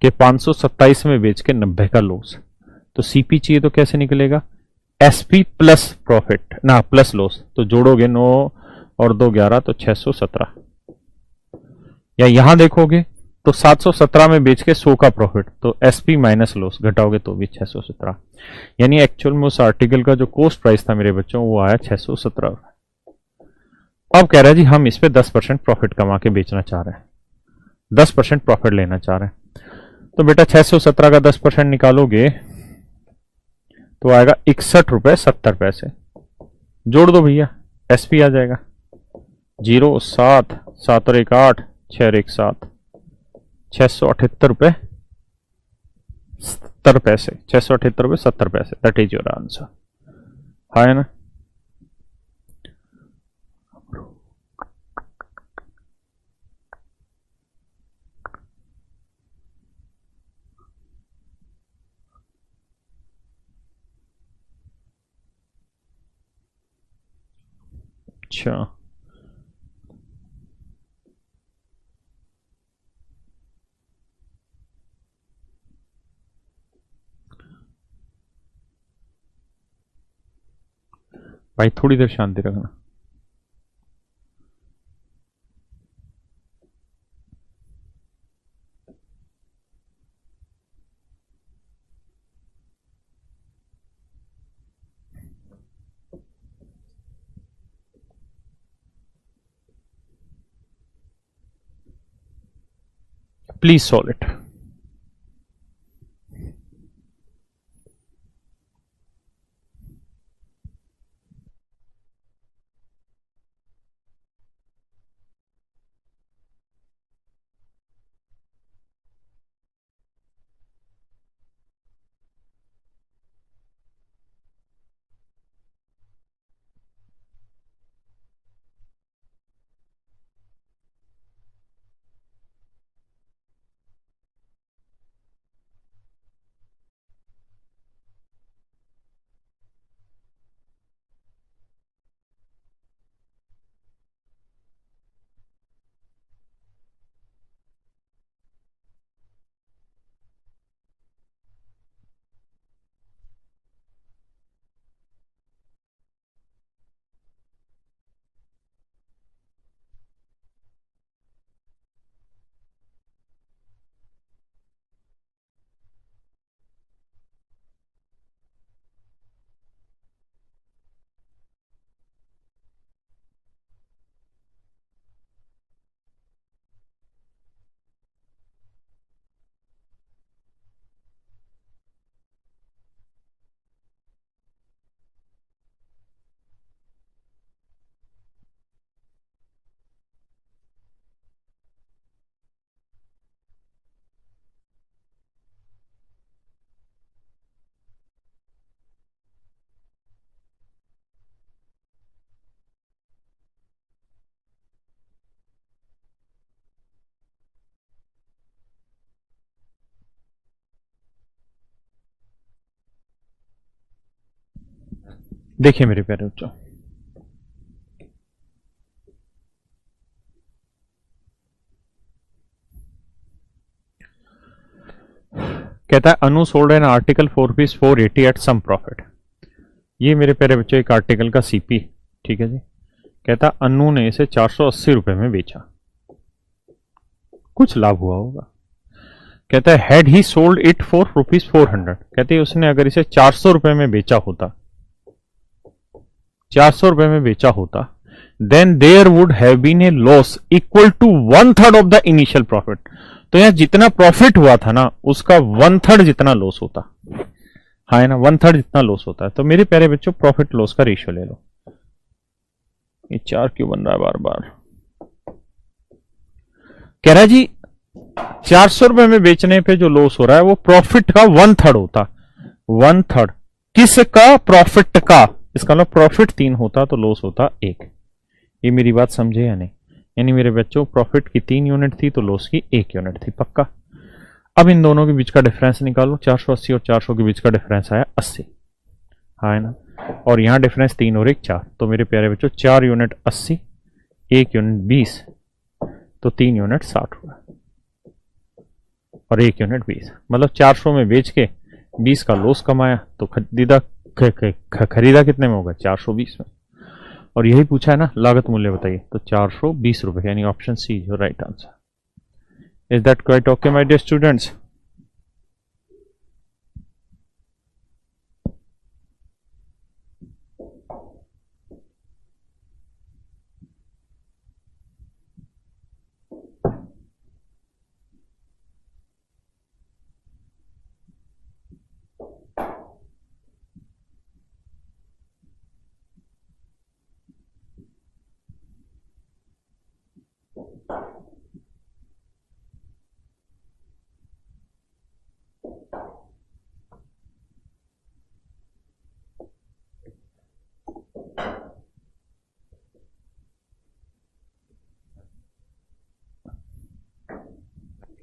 कि 527 में बेच के 90 का लॉस। तो सीपी चाहिए तो कैसे निकलेगा, एसपी प्लस प्रॉफिट ना प्लस लॉस। तो जोड़ोगे 9 और 2 11, तो 617। या यहां देखोगे तो 717 में बेच के 100 का प्रॉफिट, तो एसपी माइनस लॉस घटाओगे तो भी 617। यानी एक्चुअल में उस आर्टिकल का जो कॉस्ट प्राइस था मेरे बच्चों वो आया 617। अब कह रहा है जी हम इस पे 10% प्रॉफिट कमा के बेचना चाह रहे हैं, 10% प्रॉफिट लेना चाह रहे हैं। तो बेटा 617 का 10% निकालोगे तो आएगा 61 रुपए 70 पैसे। जोड़ दो भैया, एसपी आ जाएगा 0 7 7 और 1 8, 6 और 1 7, 678 रुपए 70 पैसे, 678 रुपए 70 पैसे। That is your answer. है ना? अच्छा, भाई थोड़ी देर शांति रखना। Please solve it. देखिए मेरे प्यारे बच्चों, कहता है Anu sold an article 4 piece 480 at some profit. ये मेरे प्यारे बच्चों एक आर्टिकल का सीपी, ठीक है जी। कहता अनु ने इसे 480 रुपए में बेचा, कुछ लाभ हुआ होगा। कहता है had he sold it for rupees 400, कहते हैं उसने अगर इसे 400 रुपए में बेचा होता, 400 रुपए में बेचा होता, then there would have been a loss equal to 1/3 of the initial profit. तो यहां जितना प्रॉफिट हुआ था ना उसका 1/3 जितना लॉस होता। हाँ है ना, 1/3 जितना लॉस होता है। तो मेरे प्यारे बच्चों प्रॉफिट लॉस का रेशियो ले लो। ये 4 क्यों बन रहा है बार बार? कह रहा है जी 400 रुपए में बेचने पे जो लॉस हो रहा है वो प्रॉफिट का 1/3 होता। 1/3 किसका? प्रॉफिट का। इसका मतलब प्रॉफिट 3 होता तो लॉस होता 1। ये मेरी बात समझे या नहीं? यानी मेरे बच्चों प्रॉफिट की 3 यूनिट थी तो लॉस की 1 यूनिट थी, पक्का। अब इन दोनों के बीच का डिफरेंस निकालो। 480 और 400 के बीच का डिफरेंस आया 80, हाँ है ना। और यहां डिफरेंस 3 और 1 4, तो मेरे प्यारे बच्चों 4 यूनिट 80, 1 यूनिट 20, तो 3 यूनिट 60 हुआ और 1 यूनिट 20। मतलब 400 में बेच के 20 का लॉस कमाया, तो खरीदा कितने में होगा? 420 में। और यही पूछा है ना, लागत मूल्य बताइए, तो 420 रुपए, यानी ऑप्शन सी जो right answer. Is that quite okay my dear students?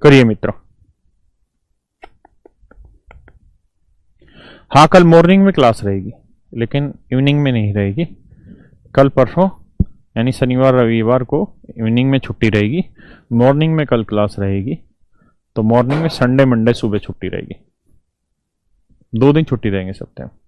करिए मित्रों। हाँ कल मॉर्निंग में क्लास रहेगी, लेकिन इवनिंग में नहीं रहेगी। कल परसों यानी शनिवार रविवार को इवनिंग में छुट्टी रहेगी, मॉर्निंग में कल क्लास रहेगी। तो मॉर्निंग में संडे मंडे सुबह छुट्टी रहेगी, 2 दिन छुट्टी रहेंगे सप्ताह में।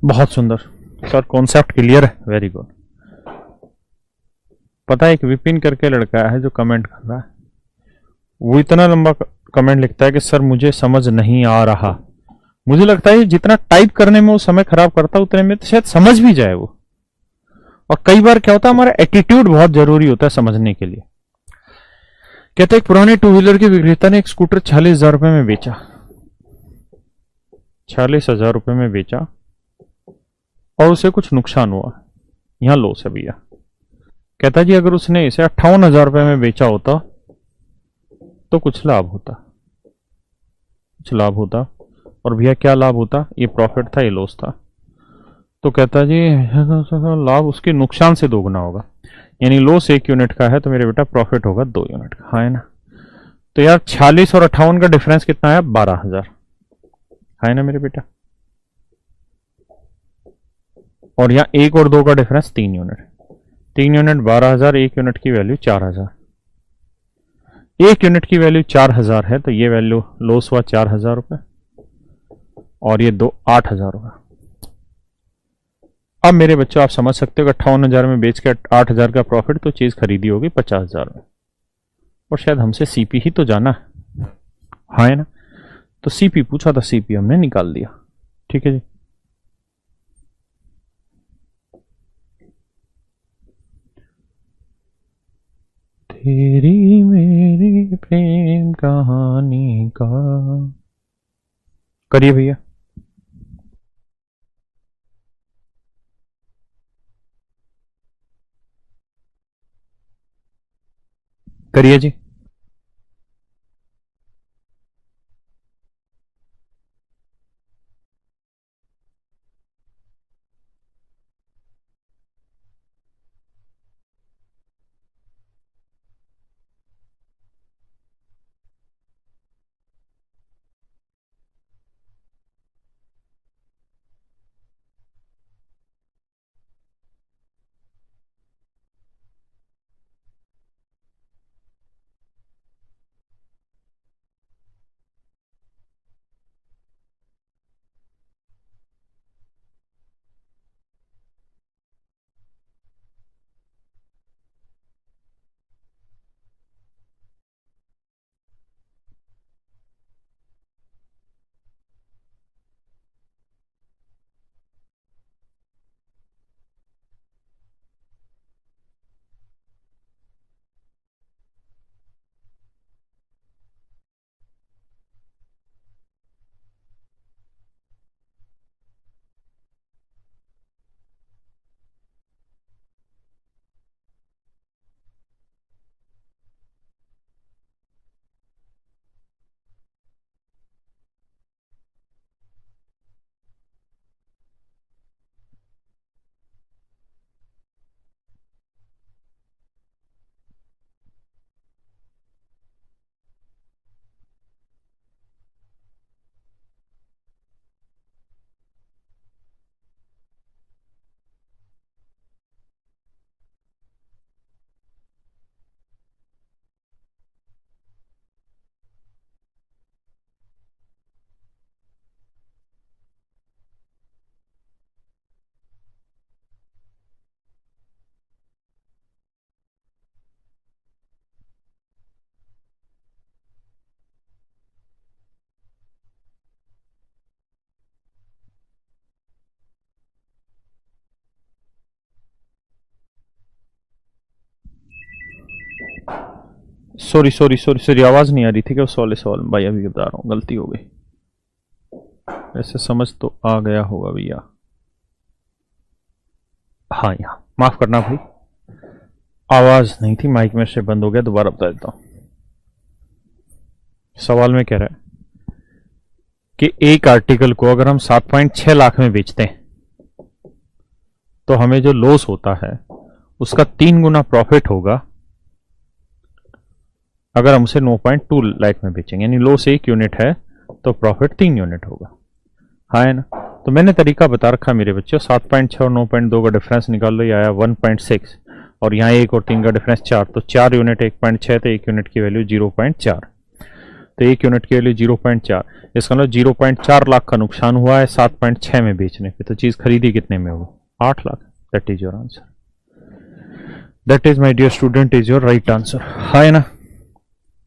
बहुत सुंदर सर, कॉन्सेप्ट क्लियर है, वेरी गुड। पता है एक विपिन करके लड़का है जो कमेंट कर रहा है, वो इतना लंबा कमेंट लिखता है कि सर मुझे समझ नहीं आ रहा। मुझे लगता है जितना टाइप करने में वो समय खराब करता है उतने में तो शायद समझ भी जाए वो। और कई बार क्या होता है, हमारा एटीट्यूड बहुत जरूरी होता है समझने के लिए। कहते एक पुराने टू व्हीलर के विक्रेता ने एक स्कूटर 40,000 रुपए में बेचा, 40,000 रुपए में बेचा और उसे कुछ नुकसान हुआ। यहां लॉस है भैया। कहता जी अगर उसने इसे 58,000 रुपए में बेचा होता तो कुछ लाभ होता, कुछ लाभ होता। और भैया क्या लाभ होता, ये प्रॉफिट था ये लॉस था। तो कहता जी लाभ उसके नुकसान से दोगुना होगा, यानी लॉस 1 यूनिट का है तो मेरे बेटा प्रॉफिट होगा 2 यूनिट का, हाँ है ना। तो यार 40 और 58 का डिफरेंस कितना है, 12,000, है ना मेरे बेटा। और यहाँ 1 और 2 का डिफरेंस 3 यूनिट, 3 यूनिट 12,000, 1 यूनिट की वैल्यू 4,000। 1 यूनिट की वैल्यू 4,000 है तो ये वैल्यू लॉस हुआ 4,000 रुपए और ये 8,000 रुपए। अब मेरे बच्चों आप समझ सकते हो कि 58,000 में बेच के 8,000 का प्रॉफिट, तो चीज खरीदी होगी 50,000 में। और शायद हमसे सीपी ही तो जाना है, हाँ है ना। तो सीपी पूछा था, सीपी हमने निकाल दिया, ठीक है जी। तेरी मेरी प्रेम कहानी का करिए भैया। करिए जी। सॉरी सॉरी सॉरी सॉरी, आवाज नहीं आ रही थी क्या उस वाले सवाल में भाई, अभी बता रहा हूँ गलती हो गई। ऐसे समझ तो आ गया होगा भैया, हाँ यहाँ माफ करना भाई, आवाज नहीं थी, माइक में से बंद हो गया, दोबारा बता देता हूं। सवाल में कह रहा है कि एक आर्टिकल को अगर हम 7.6 लाख में बेचते हैं तो हमें जो लॉस होता है उसका 3 गुना प्रॉफिट होगा अगर हम उसे 9.2 लाख में बेचेंगे, यानी लॉस 1 यूनिट है तो प्रॉफिट 3 यूनिट होगा, हाँ है ना। तो मैंने तरीका बता रखा मेरे बच्चों, 7.6 और 9.2 का डिफरेंस निकाल लो, ये आया 1.6 और यहाँ 1 और 3 का डिफरेंस 4, तो 4 यूनिट 1.6 तो 1 यूनिट की वैल्यू 0.4। तो 1 यूनिट के लिए 0.4, इसका मतलब 0.4 लाख का नुकसान हुआ है 7.6 में बेचने पे। तो चीज खरीदी कितने में होगी? 8 lakh. That is your answer. That is my dear student is your right answer. है ना?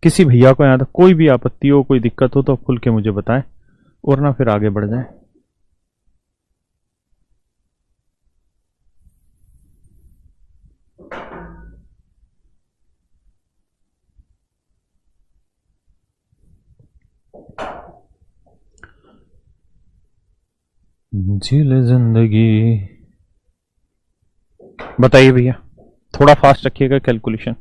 किसी भैया को यहाँ तक कोई भी आपत्ति हो, कोई दिक्कत हो तो खुल के मुझे बताएं, और ना फिर आगे बढ़ जाए। झील जिंदगी। बताइए भैया, थोड़ा फास्ट रखिएगा कैलकुलेशन।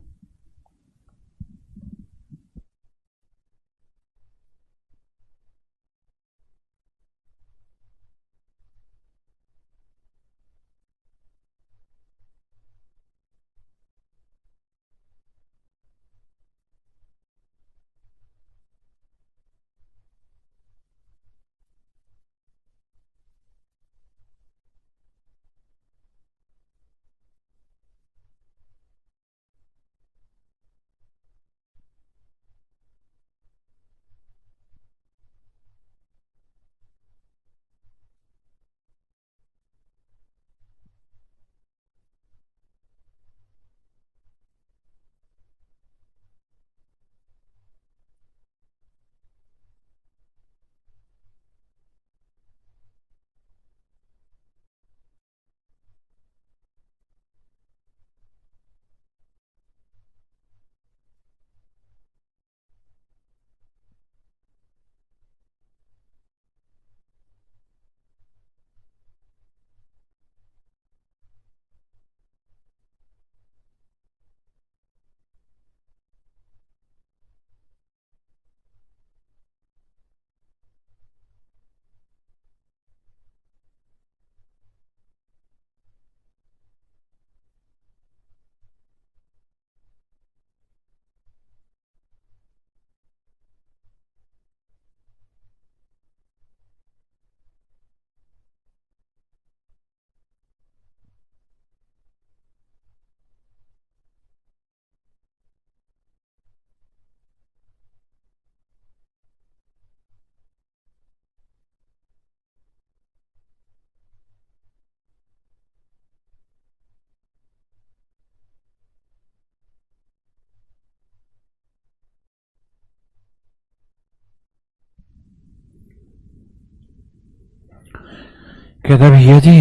कहता भैया जी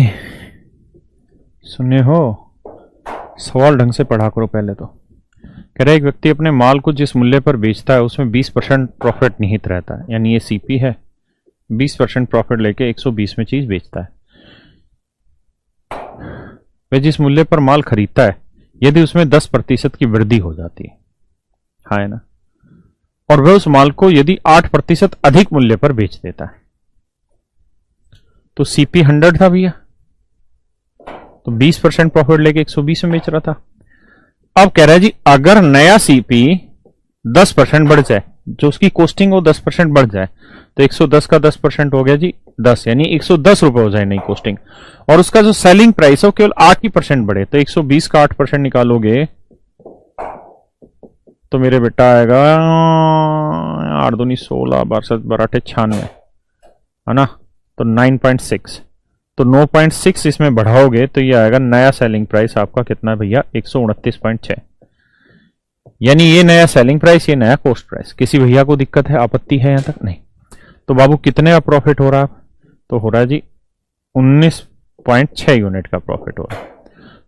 सुने हो, सवाल ढंग से पढ़ा करो पहले तो। कह रहा है एक व्यक्ति अपने माल को जिस मूल्य पर बेचता है उसमें 20% प्रॉफिट निहित रहता है, यानी ये सीपी है, 20% प्रॉफिट लेके 120 में चीज बेचता है। वह जिस मूल्य पर माल खरीदता है यदि उसमें 10% की वृद्धि हो जाती है ना, और वह उस माल को यदि 8% अधिक मूल्य पर बेच देता है, तो सीपी 100 था भैया, तो 20% प्रॉफिट लेके 120 में बेच रहा था। अब कह रहा है जी अगर नया सीपी 10% बढ़ जाए, जो उसकी कॉस्टिंग हो 10% बढ़ जाए, तो 110 का 10% हो गया जी 10, यानी 110 रुपए हो जाए नई कॉस्टिंग, और उसका जो सेलिंग प्राइस है वो केवल 8% बढ़े, तो 120 का 8% निकालोगे तो मेरे बेटा आएगा 8 दूनी 16 12 12 96, है ना, तो 9.6, तो 9.6 इसमें बढ़ाओगे तो ये आएगा नया सेलिंग प्राइस आपका कितना है भैया? 129.6, यानी ये नया सेलिंग प्राइस, ये नया कॉस्ट प्राइस। किसी भैया को दिक्कत है, आपत्ति है यहां तक? नहीं। तो बाबू कितने का प्रॉफिट हो रहा है? तो हो रहा है जी 19.6 यूनिट का प्रॉफिट हो रहा है।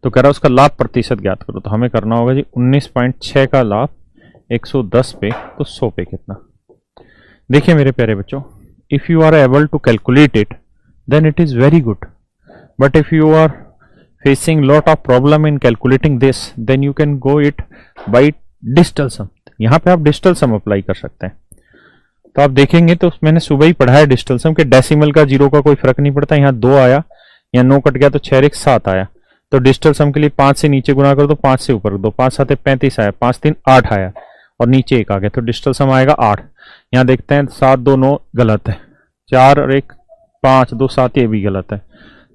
तो कह रहा है उसका लाभ प्रतिशत ज्ञात करो, तो हमें करना होगा जी 19.6 का लाभ 110 पे, तो 100 पे कितना? देखिए मेरे प्यारे बच्चों, if you are able to calculate it then it is very good, but if you are facing lot of problem in calculating this then you can go it by digital sum। यहां पे आप digital सम apply कर सकते हैं। तो आप देखेंगे तो मैंने सुबह ही पढ़ा है डिजिटल सम के, डेसिमल का 0 का कोई फर्क नहीं पड़ता। यहाँ 2 आया, यहाँ 9 कट गया तो 6 1 7 आया, तो डिजिटल सम के लिए 5 से नीचे गुणा कर दो, 5 से ऊपर दो, 5 7 35 आया, 5 3 8 आया, और नीचे 1 आ गया, तो डिजिटल सम आएगा 8। यहाँ देखते हैं 7 2 9 गलत है, 4 और 1 5 2 7 ये भी गलत है,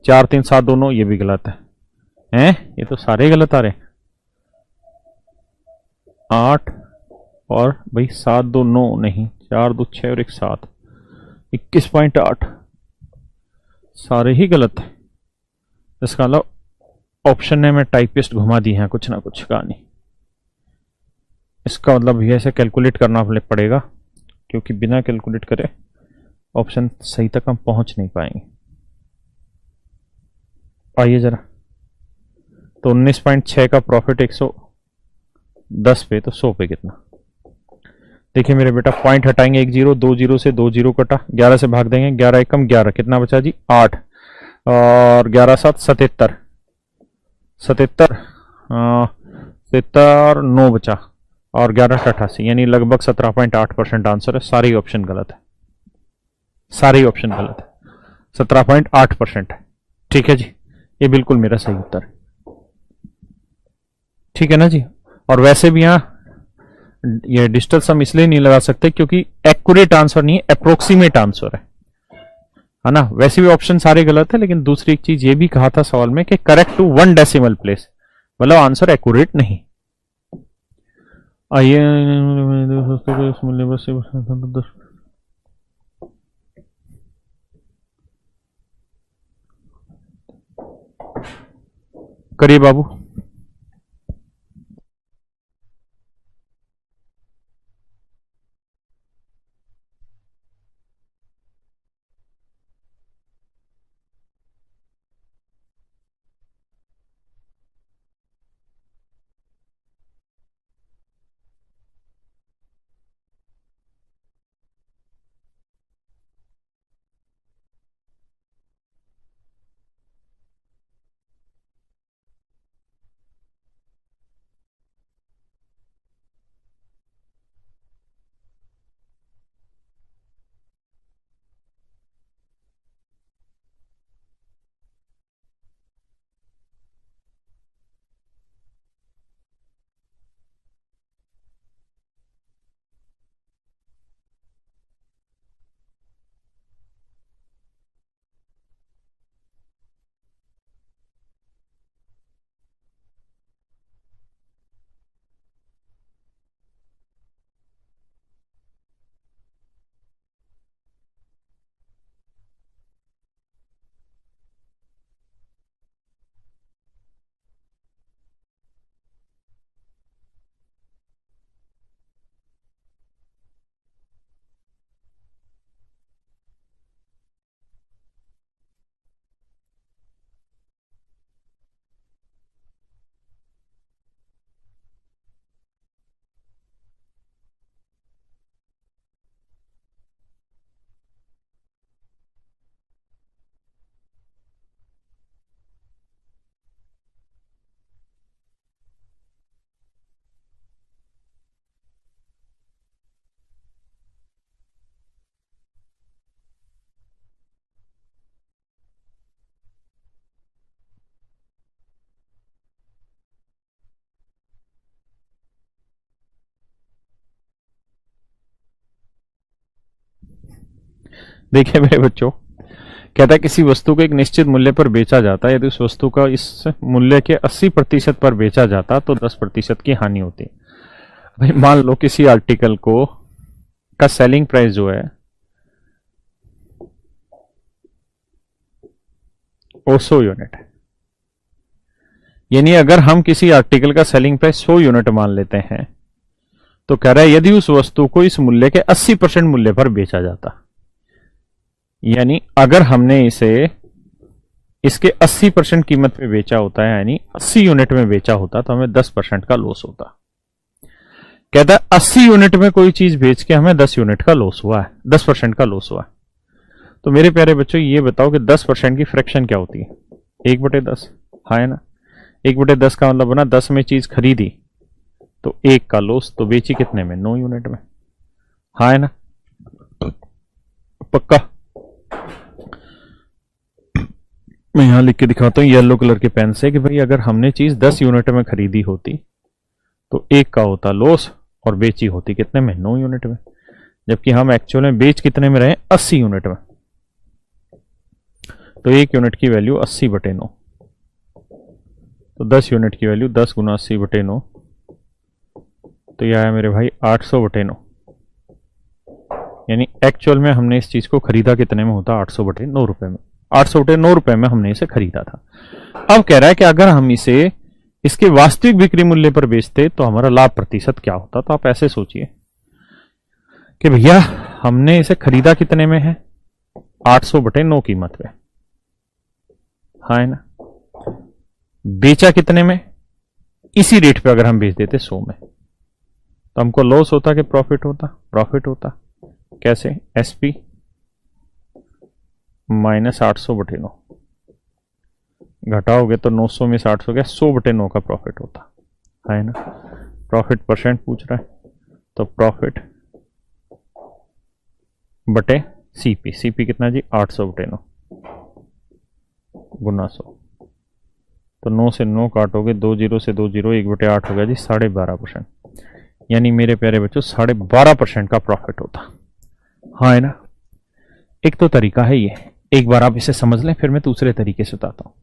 4 3 7 2 9 ये भी गलत है, ये तो सारे गलत आ रहे। 8 और भाई 7 2 9 नहीं, 4 2 6 और 1 7, 21.8 सारे ही गलत है। इसका मतलब ऑप्शन ने मैं टाइपिस्ट घुमा दी है कुछ ना कुछ कहानी। इसका मतलब ये ऐसे कैलकुलेट करना पड़ेगा, क्योंकि बिना कैलकुलेट करे ऑप्शन सही तक हम पहुंच नहीं पाएंगे। आइए जरा, तो 19.6 का प्रॉफिट 110 पे, तो 100 पे कितना? देखिए मेरे बेटा, पॉइंट हटाएंगे 1 0, 2 0 से 2 0 कटा, 11 से भाग देंगे, 11 एकम 11, कितना बचा जी? 8, और 11 7 77, 77 77 9 बचा, और 11 88, यानी लगभग 17.8% आंसर है। सारे ऑप्शन गलत है, सारे ऑप्शन गलत है, 17.8% है। ठीक है जी, ये बिल्कुल मेरा सही उत्तर है। ठीक है ना जी। और वैसे भी यहां ये डिजिटल सम इसलिए नहीं लगा सकते क्योंकि एक्यूरेट आंसर नहीं है, अप्रोक्सीमेट आंसर है ना। वैसे भी ऑप्शन सारे गलत है, लेकिन दूसरी एक चीज ये भी कहा था सवाल में कि करेक्ट टू 1 डेसिमल प्लेस, मतलब आंसर एक्यूरेट नहीं। आइए, करिए बाबू। देखिए मेरे बच्चों, कहता है किसी वस्तु को एक निश्चित मूल्य पर बेचा जाता है, यदि उस वस्तु का इस मूल्य के 80% पर बेचा जाता तो 10% की हानि होती है। भाई मान लो किसी आर्टिकल को का सेलिंग प्राइस जो है वो 100 यूनिट है, यानी अगर हम किसी आर्टिकल का सेलिंग प्राइस 100 यूनिट मान लेते हैं, तो कह रहा है यदि उस वस्तु को इस मूल्य के 80% मूल्य पर बेचा जाता, यानी अगर हमने इसे इसके 80% कीमत पे बेचा होता है, यानी 80 यूनिट में बेचा होता, तो हमें 10% का लॉस होता। कहता है 80 यूनिट में कोई चीज बेच के हमें 10 यूनिट का लॉस हुआ है, 10% का लॉस हुआ है। तो मेरे प्यारे बच्चों ये बताओ कि 10% की फ्रैक्शन क्या होती है? 1/10, हाँ है ना। 1/10 का मतलब बना 10 में चीज खरीदी तो 1 का लॉस, तो बेची कितने में? 9 यूनिट में, हाँ है ना। पक्का मैं यहां लिख के दिखाता हूं येलो कलर के पेन से कि भाई अगर हमने चीज 10 यूनिट में खरीदी होती तो 1 का होता लॉस, और बेची होती कितने में? 9 यूनिट में। जबकि हम एक्चुअल में बेच कितने में रहे? 80 यूनिट में। तो 1 यूनिट की वैल्यू 80/9, तो 10 यूनिट की वैल्यू 10 गुना 80/9, तो यह आया मेरे भाई 800/9। यानी एक्चुअल में हमने इस चीज को खरीदा कितने में होता, 800/9 रुपए में। 800/9 रुपए में हमने इसे खरीदा था। अब कह रहा है कि अगर हम इसे इसके वास्तविक बिक्री मूल्य पर बेचते तो हमारा लाभ प्रतिशत क्या होता। तो आप ऐसे सोचिए कि भैया हमने इसे खरीदा कितने में है, 800/9 कीमत पे, हाँ है ना। बेचा कितने में, इसी रेट पे अगर हम बेच देते 100 में, तो हमको लॉस होता कि प्रॉफिट होता, प्रॉफिट होता। कैसे, एसपी माइनस 800/9, घटाओगे तो 900 में से 800 गया, 100/9 का प्रॉफिट होता है ना। प्रॉफिट परसेंट पूछ रहा है, तो प्रॉफिट बटे सीपी, सीपी कितना जी, 800/9 गुना 100, तो 9 से 9 काटोगे, 2 जीरो से 2 जीरो, 1/8 हो गया जी 12.5%। यानी मेरे प्यारे बच्चों 12.5% का प्रॉफिट होता, हाँ है ना। एक तो तरीका है ये, एक बार आप इसे समझ लें, फिर मैं दूसरे तरीके से बताता हूं।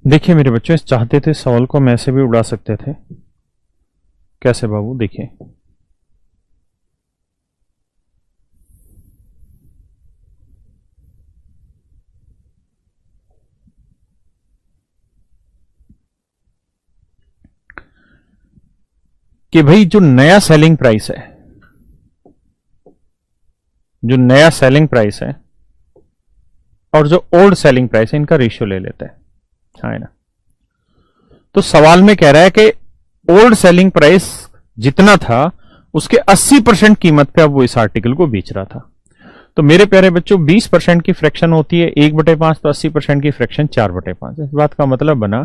देखिए मेरे बच्चों, चाहते थे सवाल को हम ऐसे भी उड़ा सकते थे। कैसे बाबू, देखिए कि भाई जो नया सेलिंग प्राइस है, जो नया सेलिंग प्राइस है और जो ओल्ड सेलिंग प्राइस है, इनका रेशियो ले लेते हैं, हाँ है ना। तो सवाल में कह रहा है कि ओल्ड सेलिंग प्राइस जितना था उसके 80% कीमत पे अब वो इस आर्टिकल को बेच रहा था। तो मेरे प्यारे बच्चों 20% की फ्रैक्शन होती है 1/5, तो 80% की फ्रैक्शन 4/5। इस बात का मतलब बना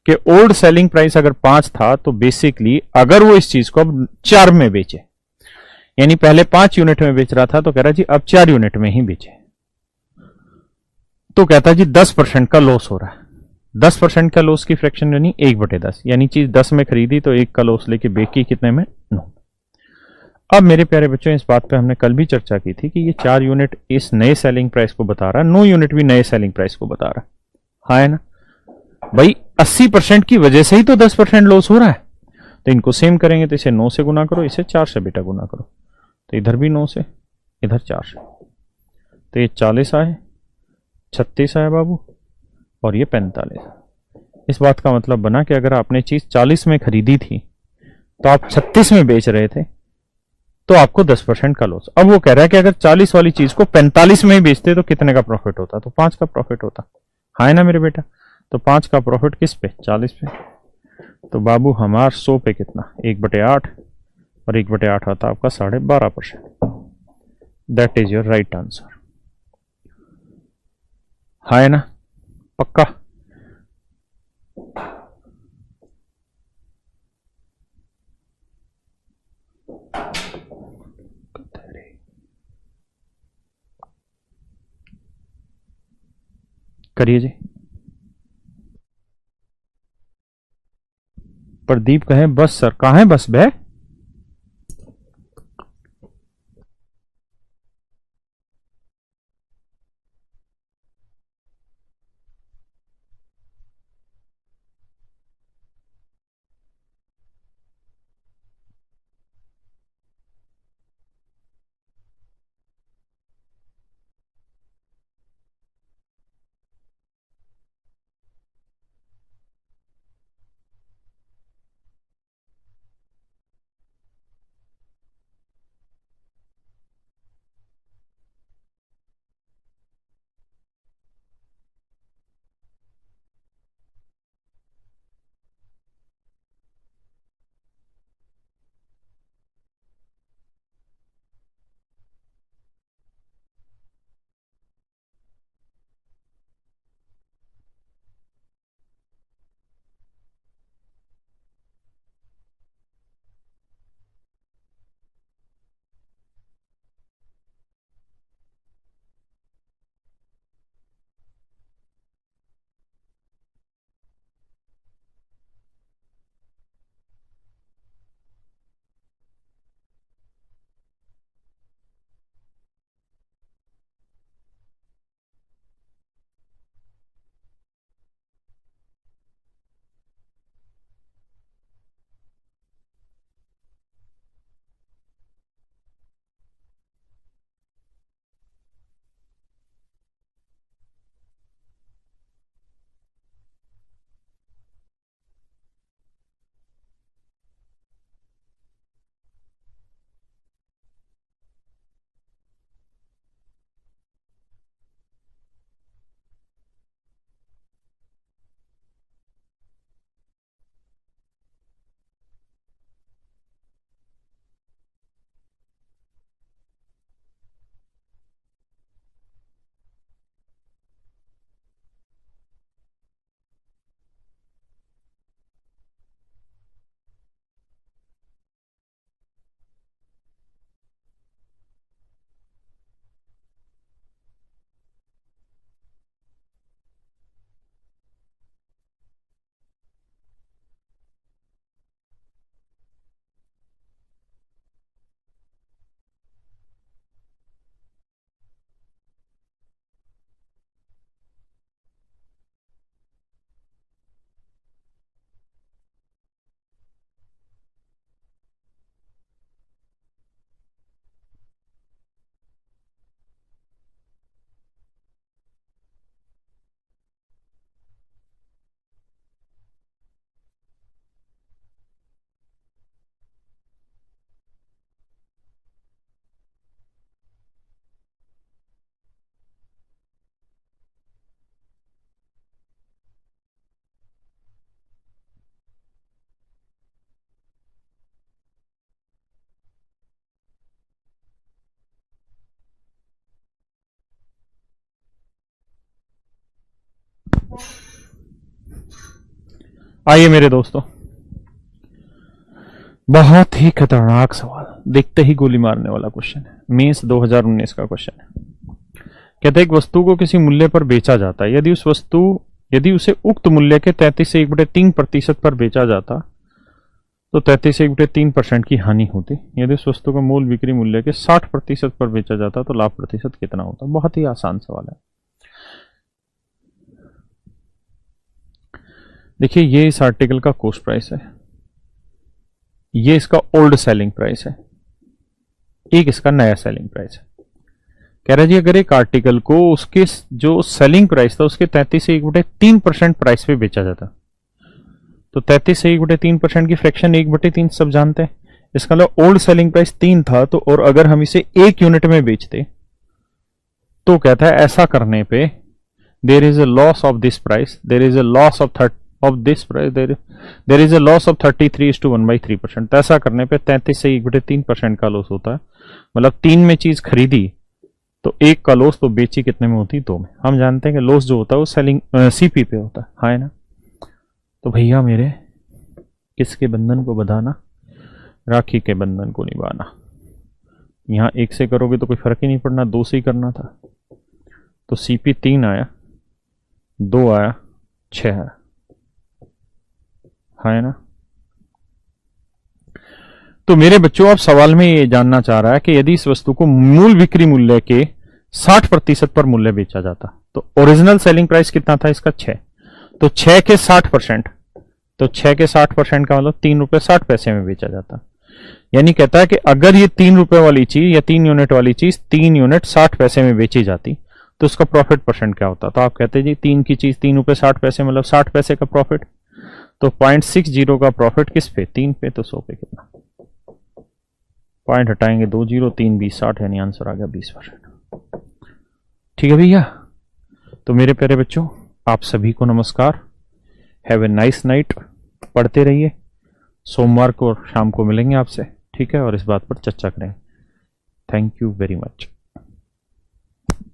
कि ओल्ड सेलिंग प्राइस अगर 5 था तो बेसिकली अगर वो इस चीज को अब 4 में बेचे, यानी पहले 5 यूनिट में बेच रहा था, तो कह रहा जी अब 4 यूनिट में ही बेचे, तो कहता जी 10% का लॉस हो रहा है। 10% का लॉस की फ्रैक्शन यानी 1/10, यानी चीज 10 में खरीदी तो 1 का लॉस लेके बेची कितने में, 9। अब मेरे प्यारे बच्चों इस बात पे हमने कल भी चर्चा की थी कि ये 4 यूनिट इस नए सेलिंग प्राइस को बता रहा है, 9 यूनिट भी नए सेलिंग प्राइस को बता रहा है, हाँ है ना भाई। 80% की वजह से ही तो 10% लॉस हो रहा है। तो इनको सेम करेंगे, तो इसे 9 से गुना करो, इसे 4 से बेटा गुना करो, तो इधर भी 9 से, इधर 4 से, तो ये 40 आए, 36 आया बाबू, और ये 45। इस बात का मतलब बना कि अगर आपने चीज 40 में खरीदी थी तो आप 36 में बेच रहे थे, तो आपको 10% का लॉस। अब वो कह रहा है कि अगर 40 वाली चीज को 45 में ही बेचते तो कितने का प्रॉफिट होता, तो 5 का प्रॉफिट होता, हाँ है ना मेरे बेटा। तो 5 का प्रॉफिट किस पे, 40 पे। तो बाबू हमार 100 पे कितना, 1/8, और 1/8 आता आपका 12.5%। That is your right answer, हाँ है ना, पक्का। करिए जी। प्रदीप कहे बस सर, कहाँ है बस बे। आइए मेरे दोस्तों, बहुत ही खतरनाक सवाल, देखते ही गोली मारने वाला क्वेश्चन है। मेंस 2019 का क्वेश्चन है। कहते हैं एक वस्तु को किसी मूल्य पर बेचा जाता है, यदि उसे उक्त मूल्य के 33 से 1/3% पर बेचा जाता तो 33 से 1/3% की हानि होती। यदि उस वस्तु का मूल बिक्री मूल्य के 60% पर बेचा जाता तो लाभ प्रतिशत कितना होता। बहुत ही आसान सवाल है। देखिए, ये इस आर्टिकल का कॉस्ट प्राइस है, ये इसका ओल्ड सेलिंग प्राइस है, एक इसका नया सेलिंग प्राइस है। कह रहा जी अगर एक आर्टिकल को उसके जो सेलिंग प्राइस था उसके 33 से 1/3% प्राइस पे बेचा जाता तो 33 से 1/3% की फ्रैक्शन 1/3 सब जानते हैं। इसका मतलब ओल्ड सेलिंग प्राइस 3 था तो, और अगर हम इसे 1 यूनिट में बेचते तो कहता है ऐसा करने पे there is a loss of this price, there is a loss of this price, there is a loss of 33:1/3%। तो ऐसा करने पे 33 से 1/3% का लॉस होता है। मतलब 3 में चीज खरीदी तो 1 का लॉस, तो बेची कितने में होती, 2 में। हम जानते हैं कि लॉस जो होता है वो सेलिंग सीपी पे होता है ना। तो भैया मेरे, किसके बंधन को बंधाना, राखी के बंधन को निभाना। यहां 1 से करोगे तो कोई फर्क ही नहीं पड़ना, 2 से ही करना था। तो सीपी 3 आया, 2 आया, 6 आया, है ना। तो मेरे बच्चों, आप सवाल में ये जानना चाह रहा है कि यदि इस वस्तु को मूल बिक्री मूल्य के 60% पर मूल्य बेचा जाता तो ओरिजिनल सेलिंग प्राइस कितना था इसका, 6। तो 6 के 60%, तो 6 के 60% का मतलब 3 रुपए 60 पैसे में बेचा जाता। यानी कहता है कि अगर ये 3 रुपए वाली चीज या 3 यूनिट वाली चीज 3 यूनिट 60 पैसे में बेची जाती तो उसका प्रॉफिट परसेंट क्या होता। तो आप कहते जी 3 की चीज 3 रुपए 60 पैसे, मतलब 60 पैसे का प्रॉफिट। तो 0.60 का प्रॉफिट किस पे, 3 पे, तो 100 पे कितना, पॉइंट हटाएंगे 2 0, 3 20 60, यानी आंसर आ गया 20%। ठीक है भैया। तो मेरे प्यारे बच्चों, आप सभी को नमस्कार, हैव ए नाइस नाइट। पढ़ते रहिए, सोमवार को शाम को मिलेंगे आपसे, ठीक है, और इस बात पर चर्चा करें। Thank you very much.